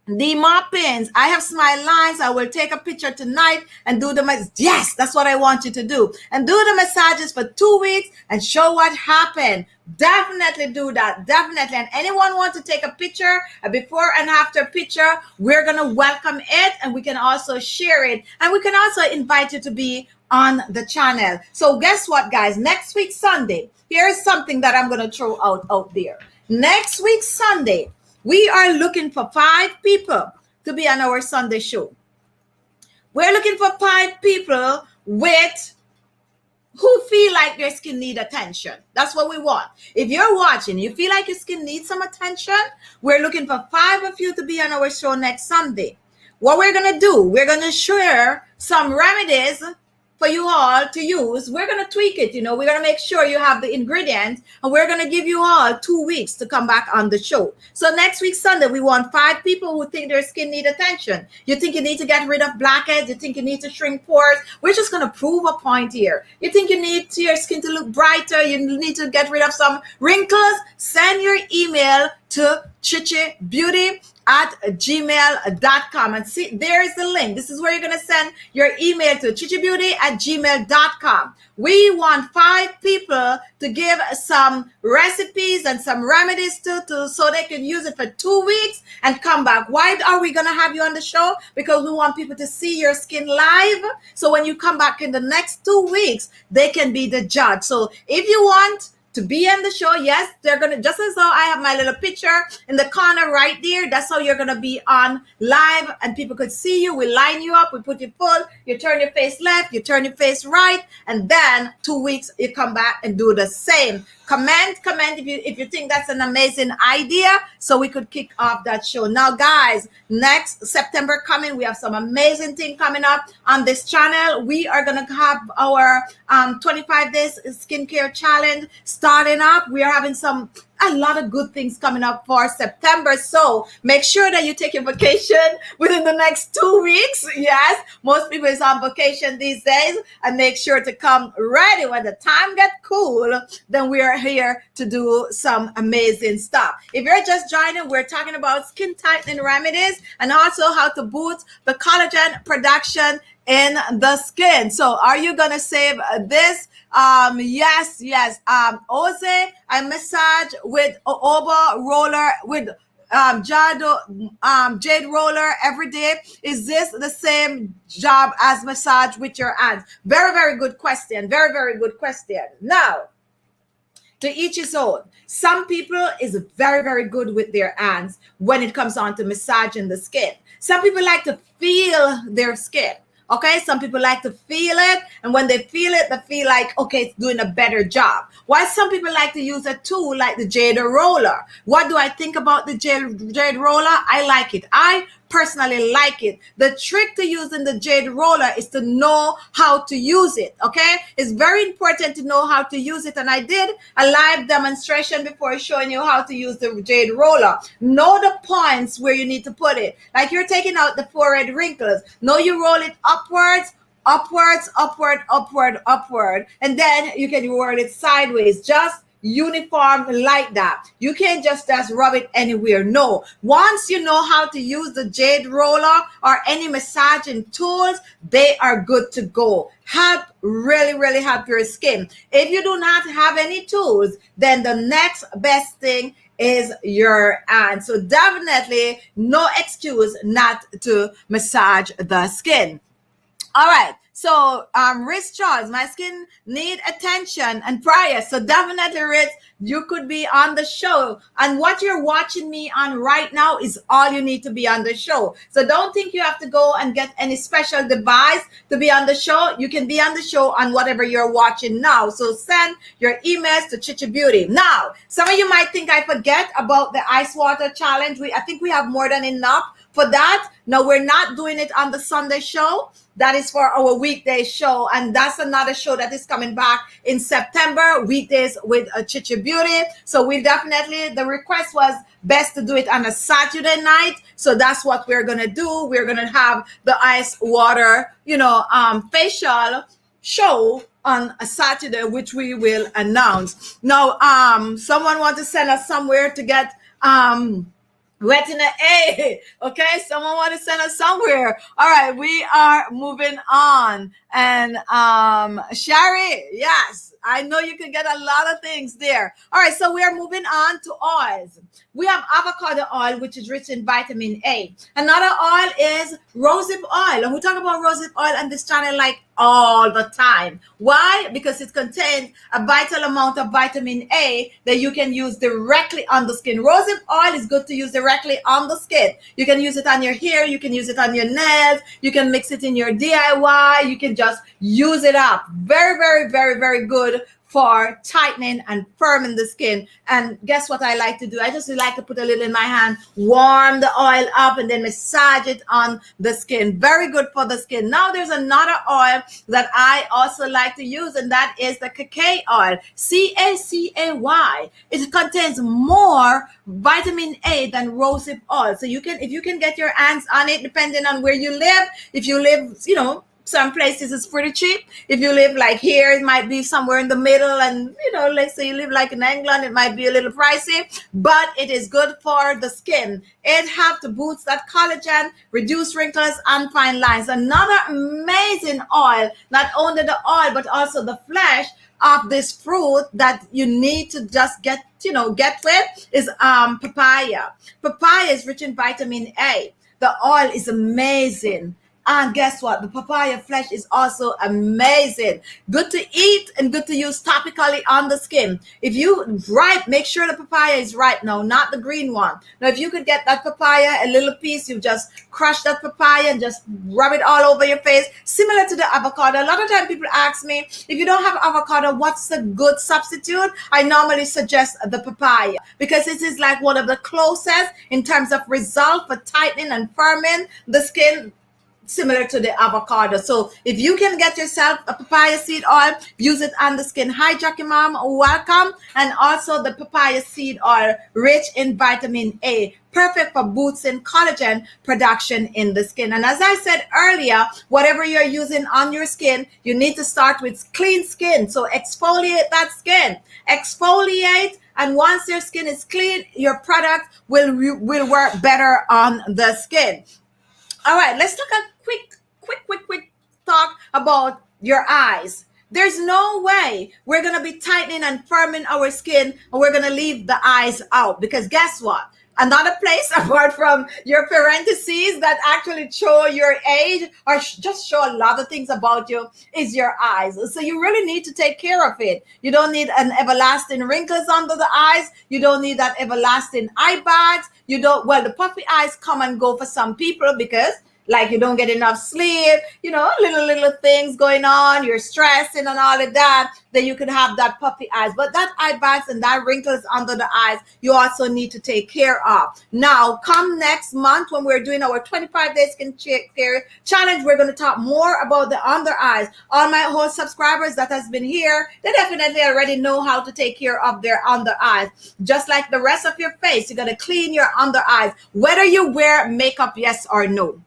The Moppins, I have smile lines. I will take a picture tonight and do the yes, that's what I want you to do. And do the massages for 2 weeks and show what happened. Definitely do that. Definitely. And anyone want to take a picture, a before and after picture, we're going to welcome it and we can also share it. And we can also invite you to be on the channel. So guess what, guys? Next week, Sunday, here's something that I'm going to throw out there. Next week, Sunday, we are looking for 5 people to be on our Sunday show. We're looking for 5 people who feel like their skin need attention. That's what we want. If you're watching, you feel like your skin needs some attention, we're looking for 5 of you to be on our show next Sunday. What we're going to do, we're going to share some remedies for you all to use. We're going to tweak it. We're going to make sure you have the ingredients, and we're going to give you all 2 weeks to come back on the show. So next week, Sunday, we want 5 people who think their skin need attention. You think you need to get rid of blackheads? You think you need to shrink pores? We're just going to prove a point here. You think you need your skin to look brighter? You need to get rid of some wrinkles? Send your email to khichibeauty@gmail.com, and see, there is the link. This is where you're going to send your email to khichibeauty@gmail.com. We want 5 people to give some recipes and some remedies to so they can use it for 2 weeks and come back. Why are we going to have you on the show? Because we want people to see your skin live. So when you come back in the next 2 weeks, they can be the judge. So if you want to be in the show. Yes, they're gonna, just as though I have my little picture in the corner right there, that's how you're gonna be on live and people could see you. We line you up, we put you full, you turn your face left, you turn your face right, and then 2 weeks you come back and do the same. Comment if you think that's an amazing idea, so we could kick off that show. Now guys, next September coming, we have some amazing thing coming up on this channel. We are gonna have our 25 days skincare challenge starting up. We are having a lot of good things coming up for September. So make sure that you take your vacation within the next 2 weeks. Yes, most people is on vacation these days, and make sure to come ready when the time gets cool. Then we are here to do some amazing stuff. If you're just joining, we're talking about skin tightening remedies and also how to boost the collagen production in the skin. So are you gonna save this? Yes. Jose, I massage with Oba roller with jade roller every day. Is this the same job as massage with your hands? Very, very good question. Very, very good question. Now, to each his own. Some people is very, very good with their hands when it comes on to massaging the skin. Some people like to feel their skin. Okay, some people like to feel it, and when they feel it, they feel like, okay, it's doing a better job. While some people like to use a tool like the jade roller. What do I think about the jade roller? I like it. I personally like it. The trick to using the jade roller is to know how to use it. Okay, it's very important to know how to use it, and I did a live demonstration before showing you how to use the jade roller. Know the points where you need to put it. Like you're taking out the forehead wrinkles. Know you roll it upwards, upward, and then you can roll it sideways, just uniform like that. You can't just rub it anywhere. No, once you know how to use the jade roller or any massaging tools, they are good to go. Really help your skin. If you do not have any tools, then the next best thing is your hand. So definitely no excuse not to massage the skin. All right. So, Rich Charles, my skin need attention and prayer. So definitely, Rich, you could be on the show. And what you're watching me on right now is all you need to be on the show. So don't think you have to go and get any special device to be on the show. You can be on the show on whatever you're watching now. So send your emails to khichibeauty. Now, some of you might think I forget about the ice water challenge. I think we have more than enough for that. No, we're not doing it on the Sunday show. That is for our weekday show, and that's another show that is coming back in September, weekdays with khichibeauty. So we definitely, the request was best to do it on a Saturday night. So that's what we're gonna do. We're gonna have the ice water, facial show on a Saturday, which we will announce. Now, someone wants to send us somewhere to get retina A. Okay, someone want to send us somewhere. All right, we are moving on. And Shari, yes, I know you can get a lot of things there. All right, so we are moving on to oils. We have avocado oil, which is rich in vitamin A. Another oil is rosehip oil. And we talk about rosehip oil on this channel like all the time. Why? Because it contains a vital amount of vitamin A that you can use directly on the skin. Rosehip oil is good to use directly on the skin. You can use it on your hair. You can use it on your nails. You can mix it in your DIY. You can just use it up. Very good for tightening and firming the skin. And guess what I like to do? I just like to put a little in my hand, warm the oil up, and then massage it on the skin. Very good for the skin. Now there's another oil that I also like to use, and that is the cacao oil, CACAY. It contains more vitamin A than rosehip oil. So if you can get your hands on it, depending on where you live. If you live, some places it's pretty cheap. If you live like here, it might be somewhere in the middle. And, let's say you live like in England, it might be a little pricey, but it is good for the skin. It helps to boost that collagen, reduce wrinkles and fine lines. Another amazing oil, not only the oil, but also the flesh of this fruit that you need to just get with is papaya. Papaya is rich in vitamin A. The oil is amazing. And guess what? The papaya flesh is also amazing. Good to eat and good to use topically on the skin. If you ripe, make sure the papaya is ripe now, not the green one. Now, if you could get that papaya, a little piece, you just crush that papaya and just rub it all over your face, similar to the avocado. A lot of time people ask me, if you don't have avocado, what's a good substitute? I normally suggest the papaya because this is like one of the closest in terms of result for tightening and firming the skin, similar to the avocado. So if you can get yourself a papaya seed oil, use it on the skin. Hi, Jackie Mom, welcome. And also the papaya seed oil, rich in vitamin A, perfect for boosting collagen production in the skin. And as I said earlier, whatever you're using on your skin, you need to start with clean skin. So exfoliate that skin. Exfoliate, and once your skin is clean, your product will work better on the skin. All right, let's look at quick talk about your eyes. There's no way we're going to be tightening and firming our skin and we're going to leave the eyes out, because guess what? Another place apart from your parentheses that actually show your age or just show a lot of things about you is your eyes. So you really need to take care of it. You don't need an everlasting wrinkles under the eyes. You don't need that everlasting eye bags. You don't, well, the puffy eyes come and go for some people because like you don't get enough sleep, you know, little things going on, you're stressing and all of that, then you could have that puffy eyes. But that eye bags and that wrinkles under the eyes, you also need to take care of. Now, come next month when we're doing our 25-day skin care challenge, we're going to talk more about the under eyes. All my whole subscribers that has been here, they definitely already know how to take care of their under eyes. Just like the rest of your face, you got to clean your under eyes, whether you wear makeup, yes or no.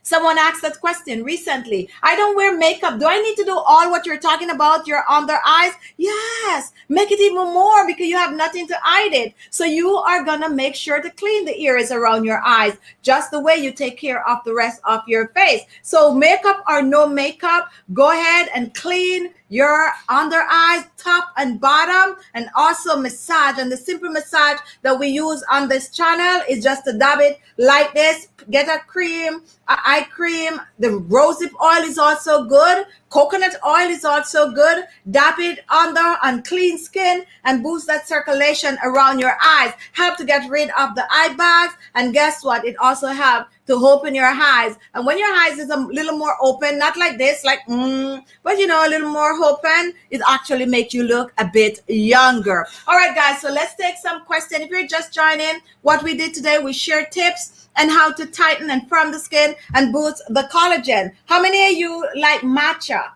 Someone asked that question recently. I don't wear makeup. Do I need to do all what you're talking about, your under eyes? Yes. Make it even more because you have nothing to hide it. So you are going to make sure to clean the areas around your eyes, just the way you take care of the rest of your face. So makeup or no makeup, go ahead and clean your under eyes, top and bottom, and also massage. And the simple massage that we use on this channel is just to dab it like this. Get a cream, eye cream. The rosehip oil is also good. Coconut oil is also good. Dab it under on clean skin and boost that circulation around your eyes. Help to get rid of the eye bags. And guess what? It also helps to open your eyes. And when your eyes is a little more open, not like this, like, but you know, a little more open, it actually makes you look a bit younger. All right, guys, so let's take some questions. If you're just joining, what we did today, we shared tips and how to tighten and firm the skin and boost the collagen. How many of you like matcha?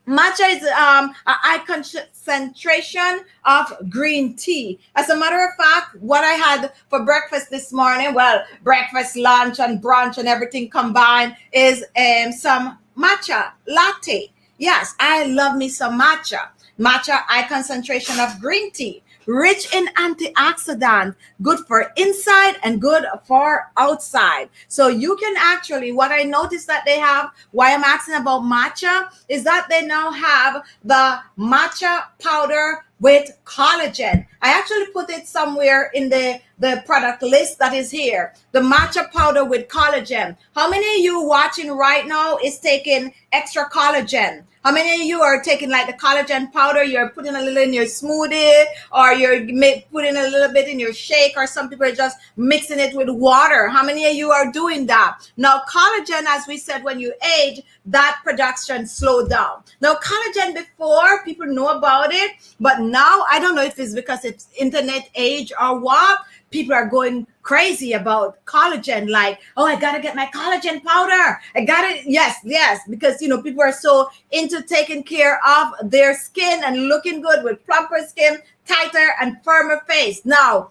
Matcha is a high concentration of green tea. As a matter of fact, what I had for breakfast this morning, well, breakfast, lunch, and brunch and everything combined is some matcha latte. Yes, I love me some matcha. Matcha, high concentration of green tea. Rich in antioxidants, good for inside and good for outside. So you can actually, what I noticed that they have, why I'm asking about matcha, is that they now have the matcha powder with collagen. I actually put it somewhere in the product list that is here. The matcha powder with collagen. How many of you watching right now is taking extra collagen? How many of you are taking like the collagen powder? You're putting a little in your smoothie, or you're putting a little bit in your shake, or some people are just mixing it with water. How many of you are doing that? Now, collagen, as we said, when you age, that production slow down. Now, collagen before, people know about it, but now, I don't know if it's because it's internet age or what, people are going crazy about collagen, like, oh, I gotta get my collagen powder. I got it. Yes, because, you know, people are so into taking care of their skin and looking good with plumper skin, tighter and firmer face. Now,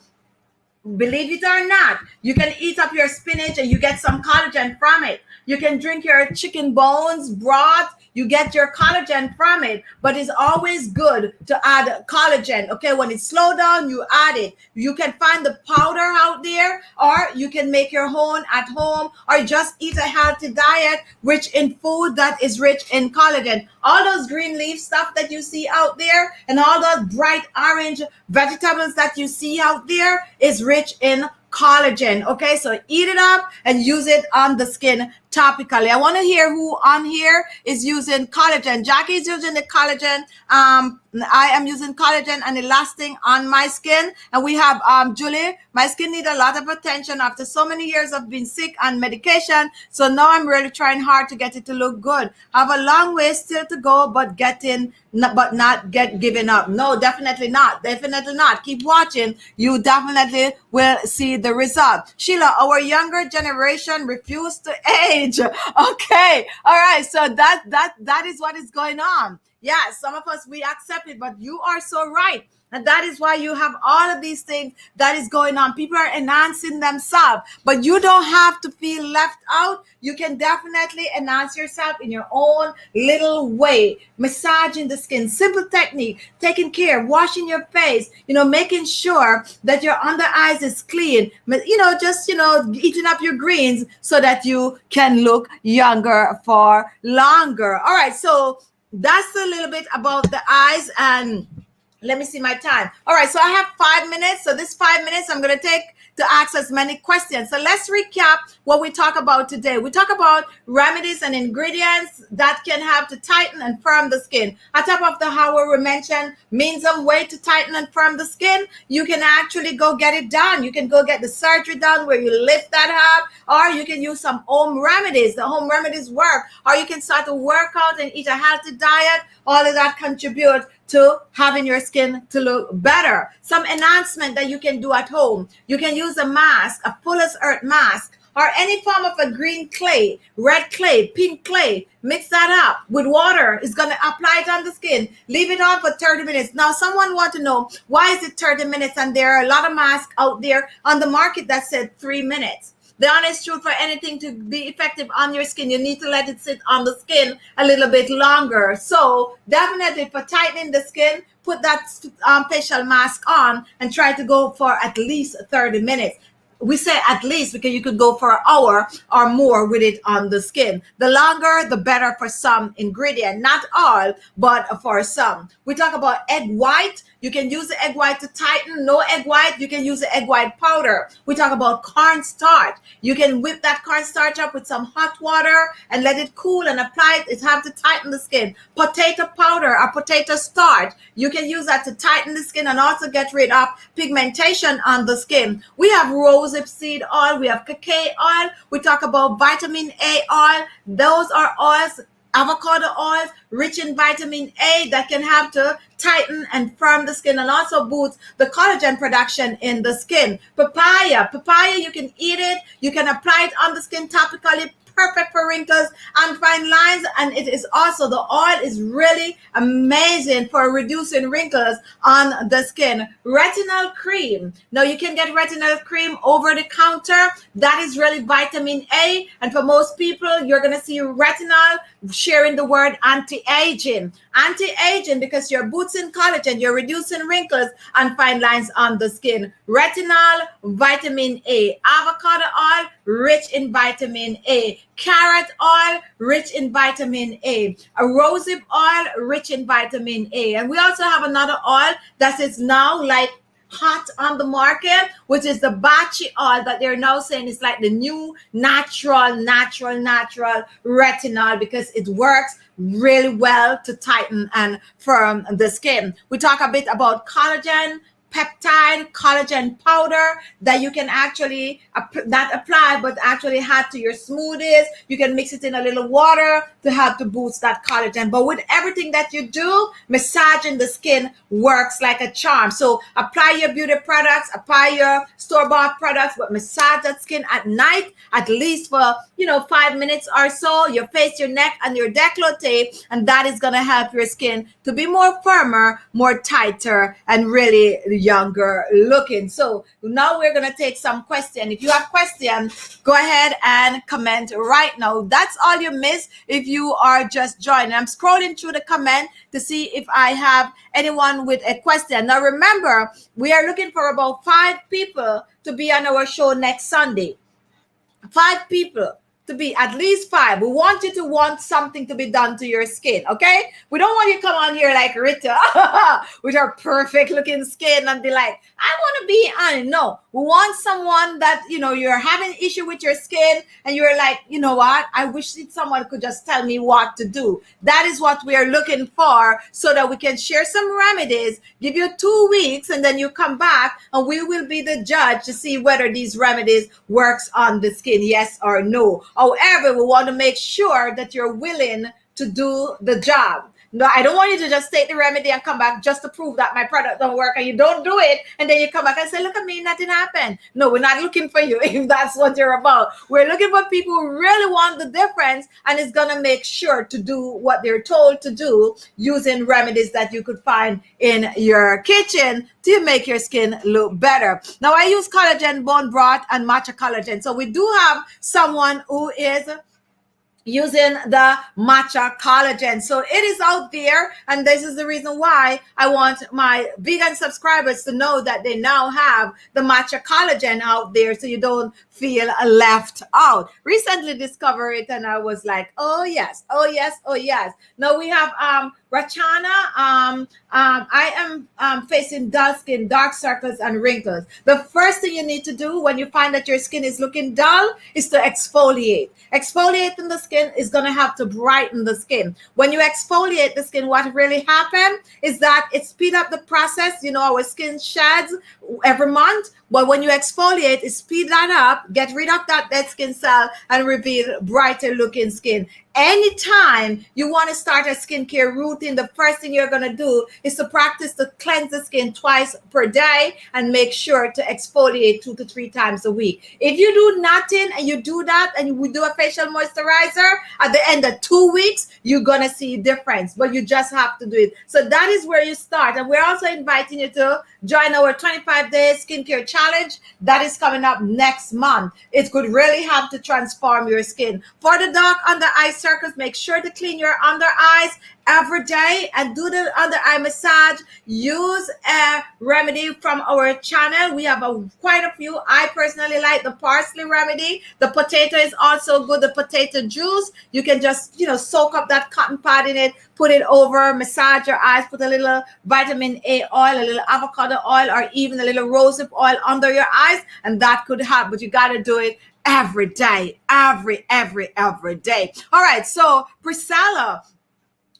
believe it or not, you can eat up your spinach and you get some collagen from it. You can drink your chicken bones broth, you get your collagen from it, but it's always good to add collagen. Okay, when it's slow down, you add it. You can find the powder out there, or you can make your own at home, or just eat a healthy diet rich in food that is rich in collagen. All those green leaf stuff that you see out there and all those bright orange vegetables that you see out there is rich in collagen. Okay, so eat it up and use it on the skin topically. I want to hear who on here is using collagen. Jackie is using the collagen. I am using collagen and elastin on my skin. And we have Julie. My skin needs a lot of attention after so many years of being sick on medication. So now I'm really trying hard to get it to look good. I have a long way still to go, but not giving up. No, definitely not. Definitely not. Keep watching. You definitely will see the result. Sheila, our younger generation refuse to age. Okay. All right. So that is what is going on. Yeah, some of us, we accept it, but you are so right. And that is why you have all of these things that is going on. People are enhancing themselves, but you don't have to feel left out. You can definitely enhance yourself in your own little way. Massaging the skin, simple technique, taking care, washing your face, making sure that your under eyes is clean, just, eating up your greens so that you can look younger for longer. All right. So that's a little bit about the eyes, and let me see my time. All right, so I have 5 minutes. So this 5 minutes I'm going to take to ask as many questions. So let's recap what we talk about today. We talk about remedies and ingredients that can have to tighten and firm the skin. On top of the how we mentioned means some way to tighten and firm the skin, you can actually go get it done. You can go get the surgery done where you lift that up, or you can use some home remedies. The home remedies work, or you can start to work out and eat a healthy diet. All of that contribute to having your skin to look better. Some enhancement that you can do at home. You can use a mask, a Fuller's Earth mask, or any form of a green clay, red clay, pink clay. Mix that up with water. It's going to apply it on the skin. Leave it on for 30 minutes. Now, someone wants to know, why is it 30 minutes? And there are a lot of masks out there on the market that said 3 minutes. The honest truth, for anything to be effective on your skin, you need to let it sit on the skin a little bit longer. So definitely for tightening the skin, put that facial mask on and try to go for at least 30 minutes. We say at least because you could go for an hour or more with it on the skin. The longer, the better for some ingredient. Not all, but for some. We talk about egg white. You can use the egg white to tighten. No egg white, you can use the egg white powder. We talk about cornstarch. You can whip that cornstarch up with some hot water and let it cool and apply it. It have to tighten the skin. Potato powder or potato starch. You can use that to tighten the skin and also get rid of pigmentation on the skin. We have rosehip seed oil. We have cacao oil. We talk about vitamin A oil. Those are oils. Avocado oils rich in vitamin A that can help to tighten and firm the skin and also boost the collagen production in the skin. Papaya, you can eat it. You can apply it on the skin topically. Perfect for wrinkles and fine lines, and it is also, the oil is really amazing for reducing wrinkles on the skin. Retinol cream. Now you can get retinol cream over the counter. That is really vitamin A, and for most people you're going to see retinol sharing the word anti-aging because you're boosting collagen, you're reducing wrinkles and fine lines on the skin. Retinol, vitamin A. Avocado oil, rich in vitamin A. Carrot oil, rich in vitamin A. A rosehip oil, rich in vitamin A. And we also have another oil that is now like hot on the market, which is the Bachi oil that they're now saying is like the new natural retinol because it works really well to tighten and firm the skin. We talk a bit about collagen, peptide, collagen powder that you can actually not apply but actually add to your smoothies. You can mix it in a little water to help to boost that collagen. But with everything that you do, massaging the skin works like a charm. So apply your beauty products, apply your store-bought products, but massage that skin at night at least for 5 minutes or so. Your face, your neck, and your décolleté, and that is going to help your skin to be more firmer, more tighter, and really younger looking. So now we're going to take some questions. If you have questions, go ahead and comment right now. That's all you miss if you are just joining. I'm scrolling through the comment to see if I have anyone with a question. Now remember, we are looking for about 5 people to be on our show next Sunday. 5 people. to be at least 5. We want you to want something to be done to your skin, okay? We don't want you to come on here like Rita with her perfect looking skin and be like, I want to be on it. No, we want someone that, you know, you're having issue with your skin and you're like, you know what? I wish that someone could just tell me what to do. That is what we are looking for, so that we can share some remedies, give you 2 weeks, and then you come back and we will be the judge to see whether these remedies works on the skin, yes or no. However, we want to make sure that you're willing to do the job. No, I don't want you to just take the remedy and come back just to prove that my product don't work, and you don't do it, and then you come back and say, look at me, nothing happened. No, we're not looking for you if that's what you're about. We're looking for people who really want the difference and is going to make sure to do what they're told to do using remedies that you could find in your kitchen to make your skin look better. Now, I use collagen, bone broth, and matcha collagen. So we do have someone who is using the matcha collagen. So it is out there, and this is the reason why I want my vegan subscribers to know that they now have the matcha collagen out there, so you don't feel left out. Recently discovered it, and I was like, oh yes, oh yes, oh yes. Now we have Rachana. I am facing dull skin, dark circles, and wrinkles. The first thing you need to do when you find that your skin is looking dull is to exfoliate. Exfoliating the skin is going to have to brighten the skin. When you exfoliate the skin, what really happens is that it speeds up the process. You know, our skin sheds every month, but when you exfoliate, it speeds that up, get rid of that dead skin cell, and reveal brighter looking skin. Anytime you want to start a skincare routine, the first thing you're going to do is to practice to cleanse the skin twice per day and make sure to exfoliate 2 to 3 times a week. If you do nothing and you do that and we do a facial moisturizer, at the end of 2 weeks, you're going to see a difference, but you just have to do it. So that is where you start. And we're also inviting you to join our 25-day skincare challenge that is coming up next month. It could really help to transform your skin. For the dark under eye circles, make sure to clean your under eyes every day and do the under eye massage. Use a remedy from our channel. We have quite a few. I personally like the parsley remedy. The potato is also good. The potato juice, you can just, you know, soak up that cotton pad in it, put it over, massage your eyes, put a little vitamin A oil, a little avocado oil, or even a little rosehip oil under your eyes, and that could help. But you got to do it every day, every day. All right, so Priscilla,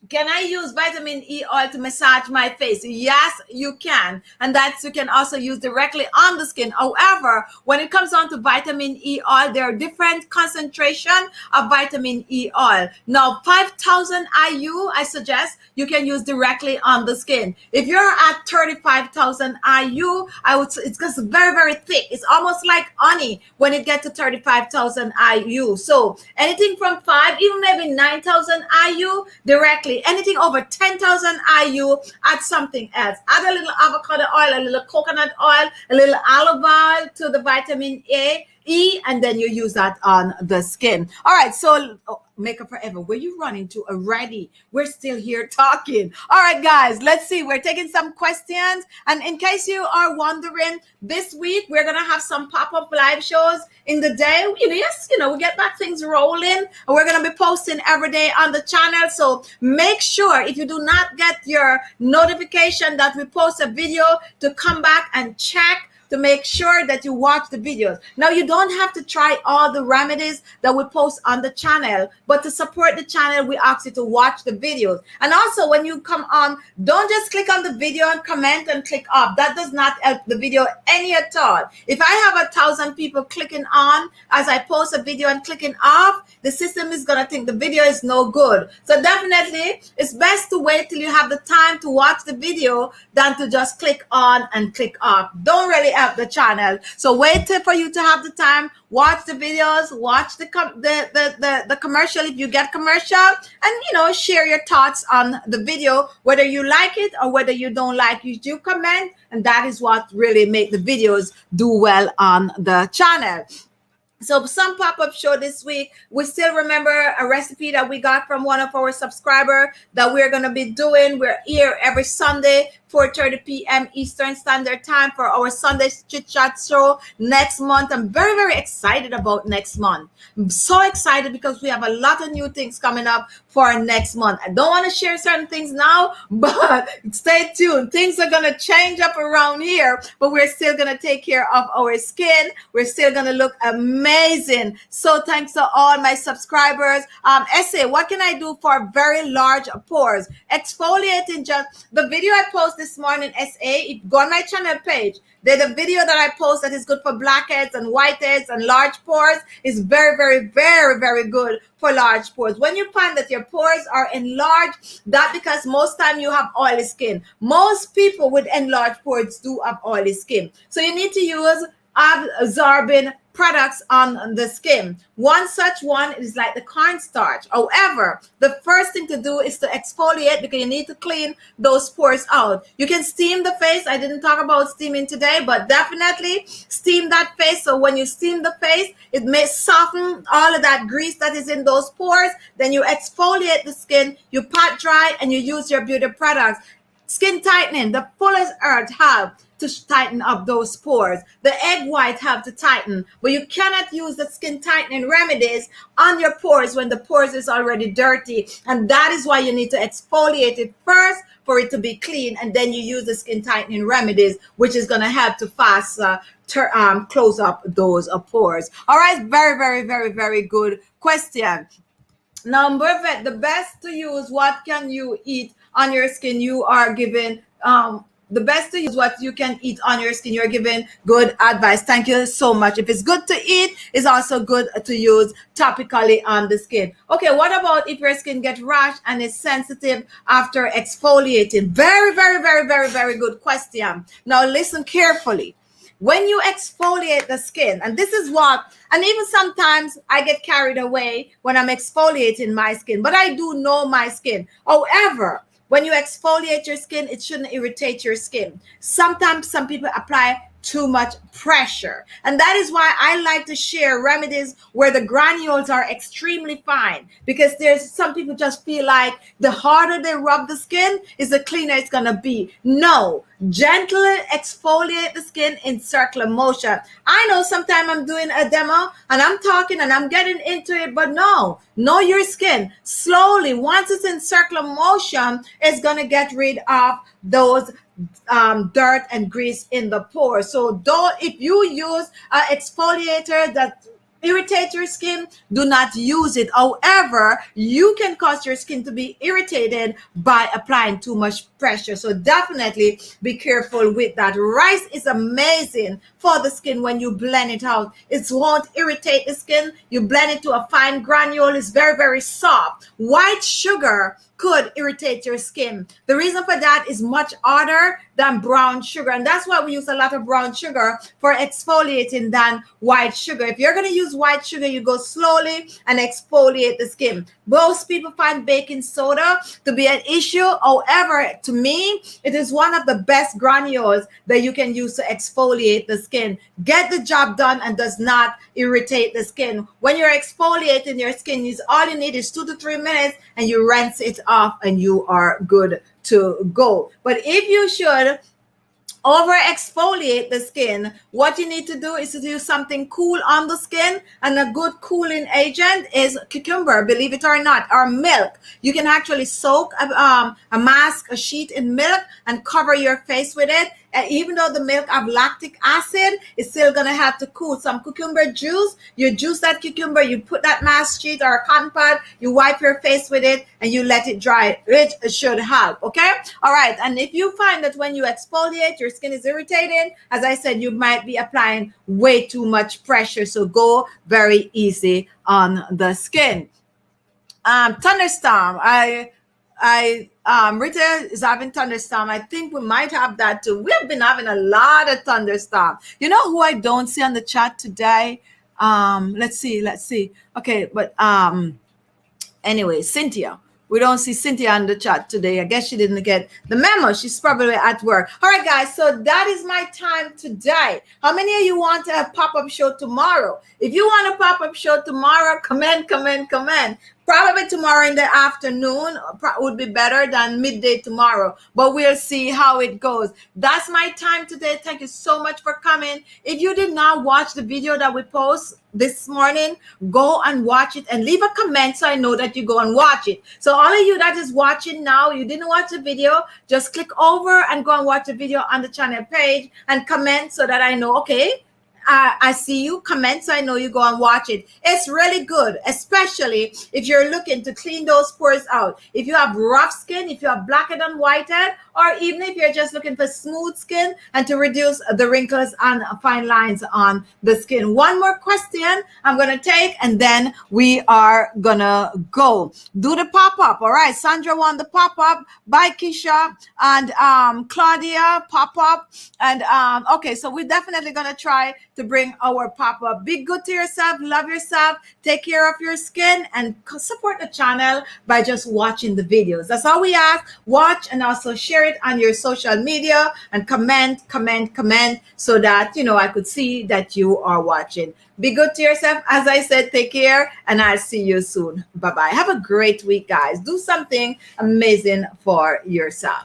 can I use vitamin E oil to massage my face? Yes, you can. And that you can also use directly on the skin. However, when it comes down to vitamin E oil, there are different concentration of vitamin E oil. Now, 5,000 IU, I suggest you can use directly on the skin. If you're at 35,000 IU, it's just very, very thick. It's almost like honey when it gets to 35,000 IU. So anything from 5, even maybe 9,000 IU directly. Anything over 10,000 IU, add something else. Add a little avocado oil, a little coconut oil, a little olive oil to the vitamin E, and then you use that on the skin. All right, so Makeup Forever, where you running to already? We're still here talking. All right, guys, let's see. We're taking some questions. And in case you are wondering, this week we're going to have some pop-up live shows in the day. We get back things rolling. And we're going to be posting every day on the channel. So make sure, if you do not get your notification that we post a video, to come back and check to make sure that you watch the videos. Now, you don't have to try all the remedies that we post on the channel, but to support the channel, we ask you to watch the videos. And also, when you come on, don't just click on the video and comment and click off. That does not help the video any at all. If I have 1,000 people clicking on as I post a video and clicking off, the system is going to think the video is no good. So definitely, it's best to wait till you have the time to watch the video than to just click on and click off. Don't really help the channel. So wait for you to have the time, watch the videos, watch the commercial if you get commercial, and share your thoughts on the video, whether you like it or whether you don't like it. You do comment, and that is what really make the videos do well on the channel. So some pop-up show this week. We still remember a recipe that we got from one of our subscribers that we're going to be doing. We're here every Sunday 4:30 p.m. Eastern Standard Time for our Sunday Chit Chat show next month. I'm very, very excited about next month. I'm so excited because we have a lot of new things coming up for next month. I don't want to share certain things now, but stay tuned. Things are going to change up around here, but we're still going to take care of our skin. We're still going to look amazing. So thanks to all my subscribers. Essay, what can I do for very large pores? Exfoliating, just the video I post this morning, SA, go on my channel page. There's a video that I post that is good for blackheads and whiteheads and large pores. Is very, very, very, very good for large pores. When you find that your pores are enlarged, that because most time you have oily skin. Most people with enlarged pores do have oily skin. So you need to use absorbing products on the skin. One such one is like the cornstarch. However, the first thing to do is to exfoliate because you need to clean those pores out. You can steam the face. I didn't talk about steaming today, but definitely steam that face. So when you steam the face, it may soften all of that grease that is in those pores. Then you exfoliate the skin, you pat dry, and you use your beauty products. Skin tightening, the fullest earth have to tighten up those pores. The egg white have to tighten, but you cannot use the skin tightening remedies on your pores when the pores is already dirty. And that is why you need to exfoliate it first for it to be clean. And then you use the skin tightening remedies, which is going to help to fast close up those pores. All right. Very, very, very, very good question. Number vet, the best to use, what can you eat on your skin? You are given the best to use what you can eat on your skin. You're given good advice. Thank you so much. If it's good to eat, it's also good to use topically on the skin. Okay, what about if your skin gets rash and is sensitive after exfoliating? Very, very, very, very, very good question. Now listen carefully. When you exfoliate the skin, and this is what, and even sometimes I get carried away when I'm exfoliating my skin, but I do know my skin. However, when you exfoliate your skin, it shouldn't irritate your skin. Sometimes some people apply too much pressure. And that is why I like to share remedies where the granules are extremely fine, because there's some people just feel like the harder they rub the skin is the cleaner it's going to be. No, gently exfoliate the skin in circular motion. I know sometimes I'm doing a demo and I'm talking and I'm getting into it, but no, know your skin. Slowly, once it's in circular motion, it's going to get rid of those dirt and grease in the pores. So if you use an exfoliator that irritates your skin, do not use it. However, you can cause your skin to be irritated by applying too much pressure. So definitely be careful with that. Rice is amazing for the skin when you blend it out. It won't irritate the skin. You blend it to a fine granule. It's very, very soft. White sugar could irritate your skin. The reason for that is much harder than brown sugar. And that's why we use a lot of brown sugar for exfoliating than white sugar. If you're going to use white sugar, you go slowly and exfoliate the skin. Most people find baking soda to be an issue. However, to me, it is one of the best granules that you can use to exfoliate the skin. Get the job done and does not irritate the skin. When you're exfoliating your skin, all you need is 2 to 3 minutes and you rinse it off and you are good to go. But if you should over exfoliate the skin, what you need to do is to do something cool on the skin, and a good cooling agent is cucumber, believe it or not, or milk. You can actually soak a mask, a sheet in milk and cover your face with it. And even though the milk have lactic acid, it's still going to have to cool. Some cucumber juice, you juice that cucumber, you put that mask sheet or a cotton pad, you wipe your face with it and you let it dry. It should help, okay? All right, and if you find that when you exfoliate, your skin is irritated, as I said, you might be applying way too much pressure. So go very easy on the skin. Thunderstorm. Rita is having thunderstorm. I think we might have that too. We have been having a lot of thunderstorm. You know who I don't see on the chat today? Let's see. Okay, but anyway, Cynthia. We don't see Cynthia on the chat today. I guess she didn't get the memo. She's probably at work. All right, guys. So that is my time today. How many of you want a pop-up show tomorrow? If you want a pop-up show tomorrow, comment. Probably tomorrow in the afternoon would be better than midday tomorrow, but we'll see how it goes. That's my time today. Thank you so much for coming. If you did not watch the video that we post this morning, go and watch it and leave a comment so I know that you go and watch it. So all of you that is watching now, you didn't watch the video, just click over and go and watch the video on the channel page and comment so that I know, okay, I see you. Comment so I know you go and watch it. It's really good, especially if you're looking to clean those pores out. If you have rough skin, if you have blackhead and whitehead, or even if you're just looking for smooth skin and to reduce the wrinkles and fine lines on the skin. One more question I'm going to take, and then we are going to go. Do the pop-up. All right. Sandra won the pop-up. Bye, Keisha. And Claudia, pop-up. And okay, so we're definitely going to try to bring our pop-up. Be good to yourself. Love yourself. Take care of your skin and support the channel by just watching the videos. That's all we ask. Watch and also share it on your social media and comment so that, you know, I could see that you are watching. Be good to yourself. As I said, take care, and I'll see you soon. Bye-bye. Have a great week, guys. Do something amazing for yourself.